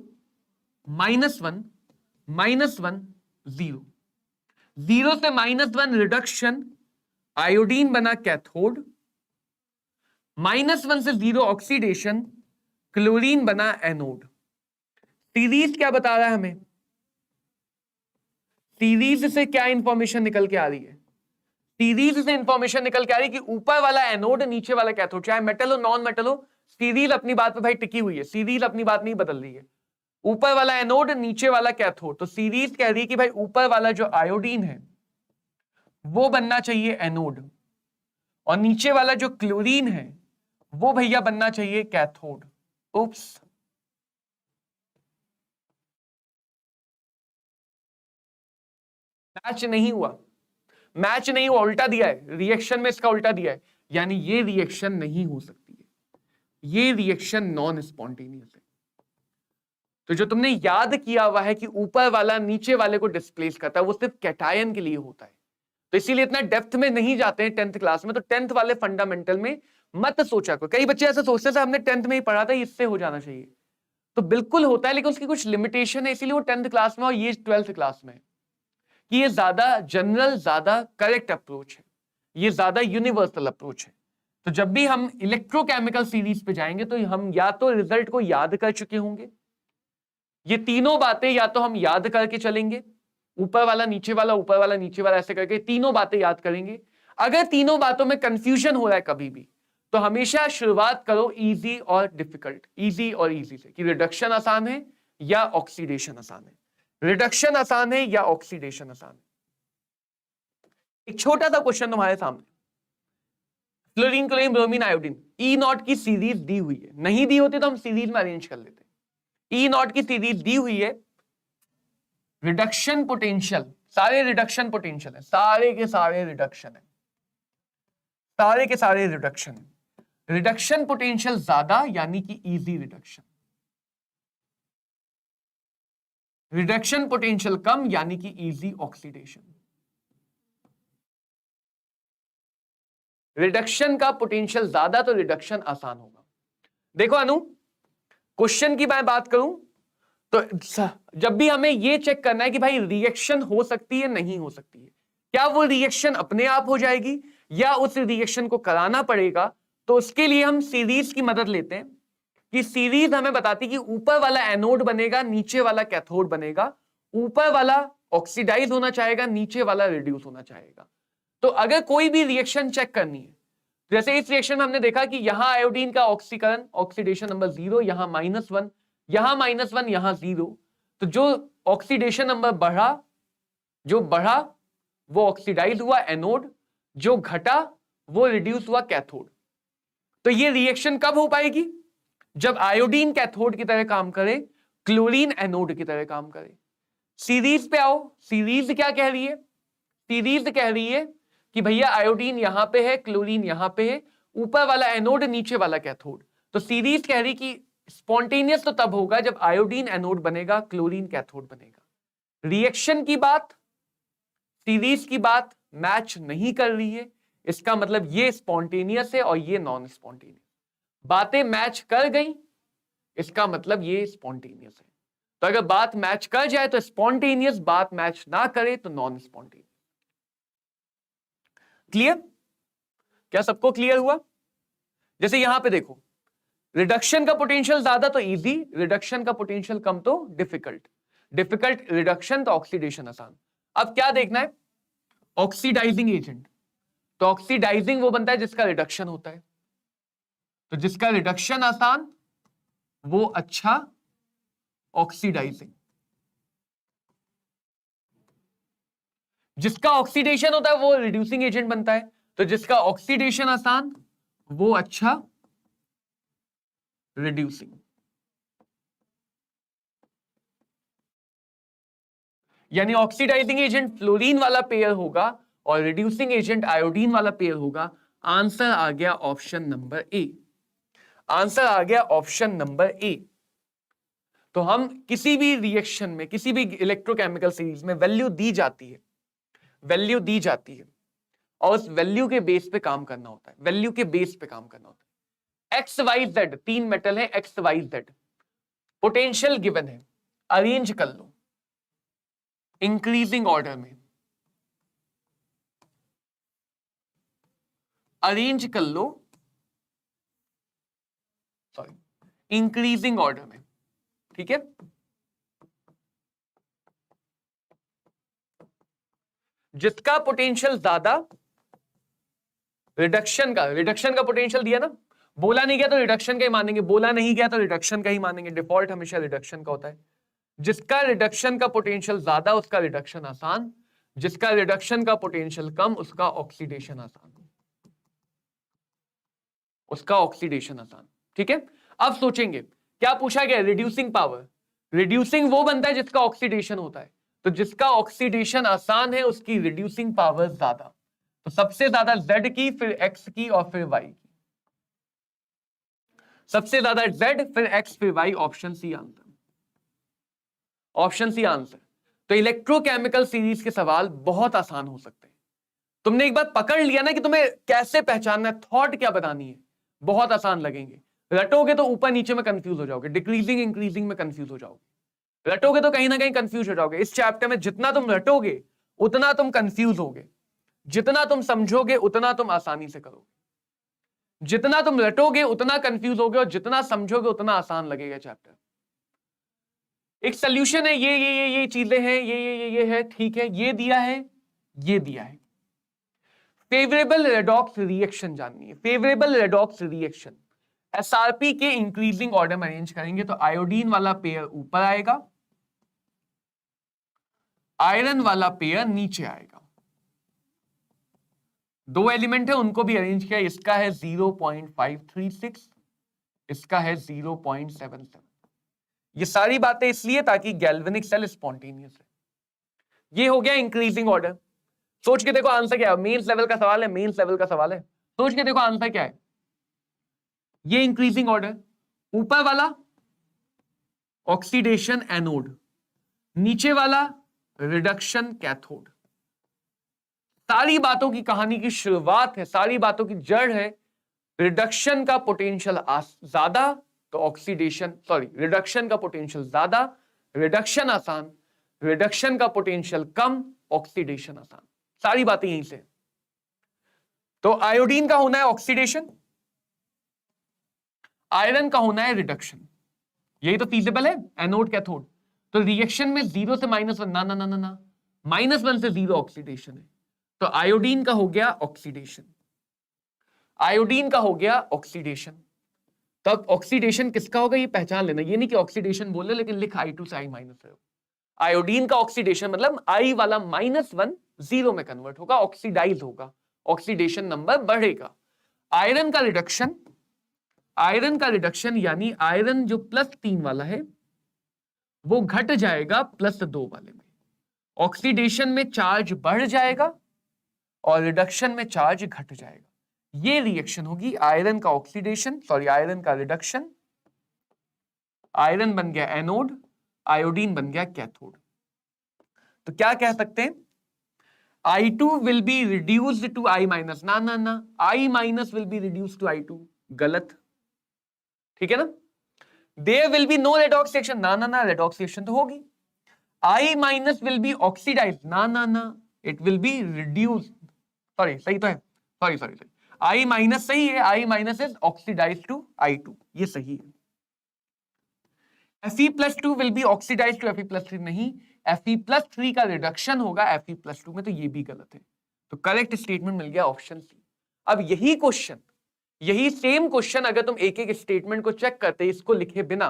-1 -1 0, 0 से -1 रिडक्शन, आयोडीन बना कैथोड, -1 से 0 ऑक्सीडेशन, क्लोरीन बना एनोड। सीरीज क्या बता रहा है हमें, सीरीज से क्या इंफॉर्मेशन निकल के आ रही है, सीरीज से इंफॉर्मेशन निकल के आ रही है कि ऊपर वाला एनोड नीचे वाला कैथोड, चाहे मेटल हो नॉन मेटल हो, सीरीज अपनी बात पे भाई टिकी हुई है, सीरीज अपनी बात नहीं बदल रही है। ऊपर वाला एनोड नीचे वाला कैथोड, तो सीरीज कह रही है कि भाई ऊपर वाला जो आयोडीन है वो बनना चाहिए एनोड और नीचे वाला जो क्लोरीन है वो भैया बनना चाहिए कैथोड। उप्स, मैच नहीं हुआ, मैच नहीं हुआ, उल्टा दिया है रिएक्शन में, इसका उल्टा दिया है, यानी ये रिएक्शन नहीं हो सकती है, ये रिएक्शन नॉन स्पॉन्टेनियस है। तो जो तुमने याद किया हुआ है कि ऊपर वाला नीचे वाले को डिस्प्लेस करता है वो सिर्फ कैटायन के लिए होता है, तो इसीलिए इतना डेप्थ में नहीं जाते हैं 10th क्लास में। तो 10th वाले फंडामेंटल में मत सोचा करो, कई बच्चे ऐसा सोचते हैं हमने 10th में ही पढ़ा था इससे हो जाना चाहिए, तो बिल्कुल होता है लेकिन उसकी कुछ लिमिटेशन है, इसीलिए वो 10th क्लास में और ये 12th क्लास में कि ये ज्यादा जनरल, ज्यादा करेक्ट अप्रोच है, ये ज्यादा यूनिवर्सल अप्रोच है। तो जब भी हम इलेक्ट्रोकेमिकल सीरीज पे जाएंगे तो हम या तो रिजल्ट को याद कर चुके होंगे, ये तीनों बातें या तो हम याद करके चलेंगे, ऊपर वाला नीचे वाला, ऊपर वाला नीचे वाला, ऐसे करके तीनों बातें याद करेंगे। अगर तीनों बातों में कंफ्यूजन हो रहा है कभी भी, तो हमेशा शुरुआत करो इजी और डिफिकल्ट, इजी और इजी से, कि रिडक्शन आसान है या ऑक्सीडेशन आसान है, रिडक्शन आसान है या ऑक्सीडेशन आसान है। एक छोटा सा क्वेश्चन तुम्हारे सामने, fluorine, chlorine, bromine, iodine, E0 की सीरीज दी हुई है, नहीं दी होती तो हम सीरीज में अरेंज कर लेते। E0 की सीरीज दी हुई है, रिडक्शन पोटेंशियल, सारे रिडक्शन पोटेंशियल है, सारे के सारे रिडक्शन है, सारे के सारे रिडक्शन है। रिडक्शन पोटेंशियल ज्यादा यानी कि इजी रिडक्शन, रिडक्शन पोटेंशियल कम यानी कि इजी ऑक्सीडेशन। रिडक्शन का पोटेंशियल ज्यादा तो रिडक्शन आसान होगा। देखो अनु, क्वेश्चन की मैं बात करूं तो जब भी हमें यह चेक करना है कि भाई रिएक्शन हो सकती है नहीं हो सकती है, क्या वो रिएक्शन अपने आप हो जाएगी या उस रिएक्शन को कराना पड़ेगा, तो उसके लिए हम सीरीज की मदद लेते हैं कि सीरीज हमें बताती कि ऊपर वाला एनोड बनेगा, नीचे वाला कैथोड बनेगा, ऊपर वाला ऑक्सीडाइज होना चाहेगा, नीचे वाला रिड्यूस होना चाहेगा। तो अगर कोई भी रिएक्शन चेक करनी है, जैसे इस रिएक्शन में हमने देखा कि यहां आयोडीन का ऑक्सीकरण, ऑक्सीडेशन नंबर 0, यहां -1, यहां -1, यहां 0, तो जो ऑक्सीडेशन नंबर बढ़ा, जो बढ़ा वो ऑक्सीडाइज हुआ एनोड, जो घटा वो रिड्यूस हुआ कैथोड। तो ये रिएक्शन कब हो पाएगी? जब आयोडीन कैथोड की तरह काम करे, क्लोरीन एनोड की तरह काम करे। सीरीज पे आओ, सीरीज क्या कह रही है? सीरीज कह रही है कि भैया आयोडीन यहां पे है, क्लोरीन यहां पे है, ऊपर वाला एनोड नीचे वाला कैथोड। तो सीरीज कह रही कि स्पॉन्टेनियस तो तब होगा जब आयोडीन एनोड बनेगा, क्लोरीन कैथोड बनेगा। रिएक्शन की बात, सीरीज की बात मैच नहीं कर रही है, इसका मतलब ये स्पॉन्टेनियस है और ये नॉन स्पॉन्टेनियस। बातें मैच कर गई, इसका मतलब ये स्पॉन्टेनियस है। तो अगर बात मैच कर जाए तो स्पॉन्टेनियस, बात मैच ना करे तो नॉन स्पॉन्टेनियस। क्लियर? क्या सबको क्लियर हुआ? जैसे यहां पे देखो, रिडक्शन का पोटेंशियल ज्यादा तो इजी, रिडक्शन का पोटेंशियल कम तो डिफिकल्ट। डिफिकल्ट रिडक्शन तो ऑक्सीडेशन आसान। अब क्या देखना है? Oxidising agent. तो ऑक्सीडाइजिंग वो बनता है जिसका रिडक्शन होता है। तो जिसका रिडक्शन आसान वो अच्छा ऑक्सीडाइजिंग। जिसका ऑक्सीडेशन होता है वो रिड्यूसिंग एजेंट बनता है। तो जिसका ऑक्सीडेशन आसान वो अच्छा रिड्यूसिंग। यानी ऑक्सीडाइजिंग एजेंट फ्लोरीन वाला पेयर होगा और रिड्यूसिंग एजेंट आयोडीन वाला पेयर होगा। आंसर आ गया ऑप्शन नंबर ए। आंसर आ गया ऑप्शन नंबर ए। तो हम किसी भी रिएक्शन में, किसी भी इलेक्ट्रोकेमिकल सीरीज में वैल्यू दी जाती है, वैल्यू दी जाती है और उस वैल्यू के बेस पे काम करना होता है, वैल्यू के बेस पे काम करना होता है। एक्स वाई जेड, तीन मेटल है, x y z, potential given है, अरेंज कर लो इंक्रीजिंग ऑर्डर में, अरेंज कर लो, सॉरी, इंक्रीजिंग ऑर्डर में। ठीक है, जिसका पोटेंशियल ज्यादा, रिडक्शन का पोटेंशियल दिया ना, बोला नहीं गया तो रिडक्शन का ही मानेंगे, बोला नहीं गया तो रिडक्शन का ही मानेंगे, डिफॉल्ट हमेशा रिडक्शन का होता है। जिसका रिडक्शन का पोटेंशियल ज्यादा उसका रिडक्शन आसान, जिसका रिडक्शन का पोटेंशियल कम उसका ऑक्सीडेशन आसान, उसका ऑक्सीडेशन आसान। ठीक है, अब सोचेंगे क्या पूछा गया? Reducing power. रिड्यूसिंग वो बनता है जिसका ऑक्सीडेशन होता है, तो जिसका ऑक्सीडेशन आसान है उसकी रिड्यूसिंग पावर ज्यादा। तो सबसे ज्यादा Z की, फिर X की और फिर Y की। सबसे ज्यादा Z, फिर X, फिर Y। Option C answer, option C answer. तो इलेक्ट्रोकेमिकल सीरीज के सवाल बहुत आसान हो सकते हैं। तुमने एक बार पकड़ लिया ना कि तुम्हें कैसे पहचानना है, थॉट क्या बतानी है, बहुत आसान लगेंगे। रटोगे तो ऊपर नीचे में कंफ्यूज हो जाओगे, डिक्रीजिंग इंक्रीजिंग में कंफ्यूज हो जाओगे, रटोगे तो कहीं ना कहीं कंफ्यूज हो जाओगे। इस चैप्टर में जितना तुम रटोगे उतना तुम कंफ्यूज होगे, जितना तुम समझोगे उतना तुम आसानी से करोगे। जितना तुम रटोगे उतना कंफ्यूज होगे और जितना समझोगे उतना आसान लगेगा चैप्टर। एक सोल्यूशन है, ये चीजें हैं, ये है, ठीक है, ये दिया है, ये दिया है। फेवरेबल रेडॉक्स रिएक्शन जाननी है, फेवरेबल रेडॉक्स रिएक्शन। एसआरपी के इंक्रीजिंग ऑर्डर में अरेंज करेंगे तो आयोडीन वाला पेयर ऊपर आएगा, आयरन वाला पेयर नीचे आएगा। दो एलिमेंट है उनको भी अरेंज किया, इसका है 0.536, इसका है 0.77। ये सारी बातें इसलिए ताकि गैल्वेनिक सेल स्पॉन्टेनियस है। ये हो गया इंक्रीजिंग ऑर्डर। सोच के देखो आंसर क्या है, मेंस लेवल का सवाल है, मेंस लेवल का सवाल है। सोच के देखो आंसर क्या है। ये इंक्रीजिंग ऑर्डर, ऊपर वाला ऑक्सीडेशन एनोड, नीचे वाला रिडक्शन कैथोड। सारी बातों की कहानी की शुरुआत है, सारी बातों की जड़ है रिडक्शन का पोटेंशियल ज्यादा तो ऑक्सीडेशन, सॉरी, रिडक्शन का पोटेंशियल ज्यादा, रिडक्शन आसान, रिडक्शन का पोटेंशियल कम, ऑक्सीडेशन आसान। सारी बातें यहीं से। तो आयोडीन का होना है ऑक्सीडेशन, आयरन का होना है रिडक्शन। यही तो फीजिबल है, एनोड कैथोड। तो रिएक्शन में 0 से -1, ना ना ना ना ना, -1 से 0 ऑक्सीडेशन है। तो आयोडीन का हो गया ऑक्सीडेशन, आयोडीन का हो गया ऑक्सीडेशन। तो अब ऑक्सीडेशन किसका होगा ये पहचान लेना, ये नहीं कि ऑक्सीडेशन बोले लेकिन लिख I2 से I माइनस है। आयोडीन का ऑक्सीडेशन मतलब I वाला -1 0 में कन्वर्ट होगा, ऑक्सीडाइज होगा, ऑक्सीडेशन नंबर बढ़ेगा। आयरन का रिडक्शन यानी आयरन जो +3 वाला है वो घट जाएगा +2 वाले में, ऑक्सीडेशन में चार्ज बढ़ जाएगा और रिडक्शन में चार्ज घट जाएगा। ये रिएक्शन होगी आयरन का ऑक्सीडेशन, आयरन का रिडक्शन। आयरन बन गया एनोड, आयोडीन बन गया कैथोड। तो क्या कह सकते हैं, I2 will be reduced to I minus, ना I minus will be reduced to I2, गलत, ठीक है ना। There will be no redox reaction, ना redox reaction तो होगी। I minus will be oxidized, ना it will be reduced, सही तो है, सॉरी I minus सही है, I minus is oxidized to I2, ये सही है। Fe+2 will be oxidized to Fe+3, नहीं, Fe+3 का रिडक्शन होगा Fe+2 में, तो ये भी गलत है। तो करेक्ट स्टेटमेंट मिल गया ऑप्शन सी। अब यही सेम क्वेश्चन अगर तुम एक एक स्टेटमेंट को चेक करते, इसको लिखे बिना,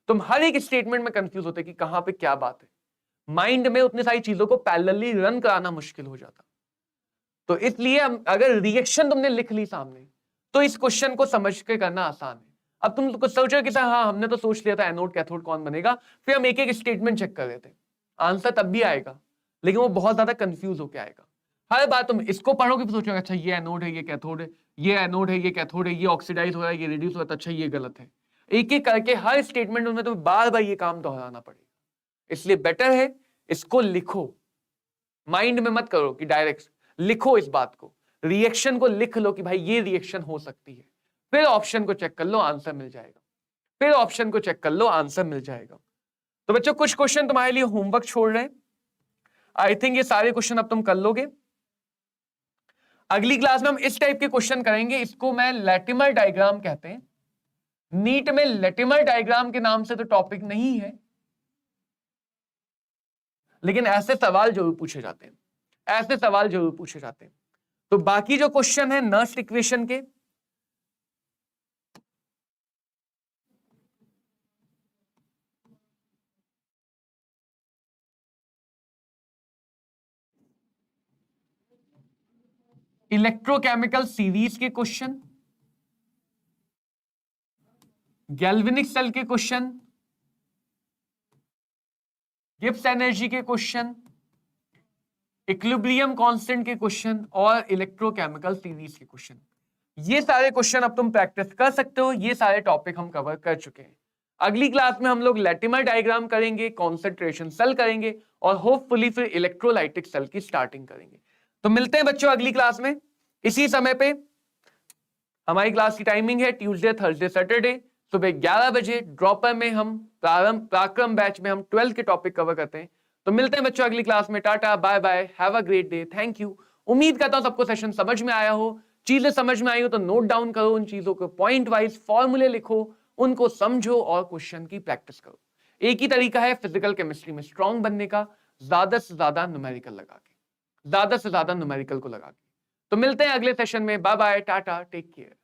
तुम हर एक स्टेटमेंट में कंफ्यूज होते कि कहां पे क्या बात है। माइंड में उतनी सारी चीजों को पैरेलली रन कराना मुश्किल हो जाता। तो इसलिए अगर रिएक्शन तुमने लिख ली सामने, तो इस क्वेश्चन को समझ के करना आसान है। अब तुम कुछ सोचो कि हाँ हमने तो सोच लिया था एनोड कैथोड कौन बनेगा, फिर हम एक एक स्टेटमेंट चेक कर रहे थे, आंसर तब भी आएगा लेकिन वो बहुत ज्यादा कंफ्यूज होकर आएगा। हर बार तुम इसको पढ़ोगे सोचोगे अच्छा ये एनोड है, ये कैथोड है, ये एनोड है, ये कैथोड है, ये ऑक्सीडाइज हो रहा है, ये रिड्यूस हो रहा है, अच्छा ये गलत है। एक एक करके हर स्टेटमेंट में तुम्हें बार बार ये काम दोहराना पड़ेगा। इसलिए बेटर है इसको लिखो, माइंड में मत करो कि डायरेक्ट लिखो, इस बात को, रिएक्शन को लिख लो कि भाई ये रिएक्शन हो सकती है, फिर ऑप्शन को चेक कर लो, आंसर मिल जाएगा, फिर ऑप्शन को चेक कर लो, आंसर मिल जाएगा। तो बच्चों कुछ क्वेश्चन तुम्हारे लिए होमवर्क छोड़ रहे हैं, आई थिंक ये सारे क्वेश्चन अब तुम कर लोगे। अगली क्लास में हम इस टाइप के क्वेश्चन करेंगे, इसको मैं लैटिमर डायग्राम कहते हैं। नीट में लैटिमर डायग्राम के नाम से तो टॉपिक नहीं है, लेकिन ऐसे सवाल जरूर पूछे जाते हैं, ऐसे सवाल जरूर पूछे जाते हैं। तो बाकी जो क्वेश्चन है नर्स्ट इक्वेशन के, इलेक्ट्रोकेमिकल सीरीज के क्वेश्चन, गैल्वेनिक सेल के क्वेश्चन, गिब्स एनर्जी के क्वेश्चन, इक्विलिब्रियम कांस्टेंट के क्वेश्चन और इलेक्ट्रोकेमिकल सीरीज के क्वेश्चन, ये सारे क्वेश्चन अब तुम प्रैक्टिस कर सकते हो। ये सारे टॉपिक हम कवर कर चुके हैं। अगली क्लास में हम लोग लैटिमर डायग्राम करेंगे, कॉन्सेंट्रेशन सेल करेंगे और होपफुली फिर इलेक्ट्रोलाइटिक सेल की स्टार्टिंग करेंगे। तो मिलते हैं बच्चों अगली क्लास में इसी समय पे। हमारी क्लास की टाइमिंग है ट्यूसडे, थर्सडे, सैटरडे सुबह 11 बजे। ड्रॉपर में हम पराक्रम बैच में हम 12 के टॉपिक कवर करते हैं। तो मिलते हैं बच्चों अगली क्लास में। Tata, bye bye, have a great day, thank you. उम्मीद करता हूं सबको सेशन समझ में आया हो। चीजें समझ में आई हो तो नोट डाउन करो, उन चीजों को पॉइंट वाइज फॉर्मूले लिखो, उनको समझो और क्वेश्चन की प्रैक्टिस करो। एक ही तरीका है फिजिकल केमिस्ट्री में स्ट्रांग बनने का, ज्यादा से ज्यादा न्यूमेरिकल लगा के, ज्यादा से ज्यादा न्यूमेरिकल को लगा के। तो मिलते हैं अगले सेशन में। Bye bye, tata, take care.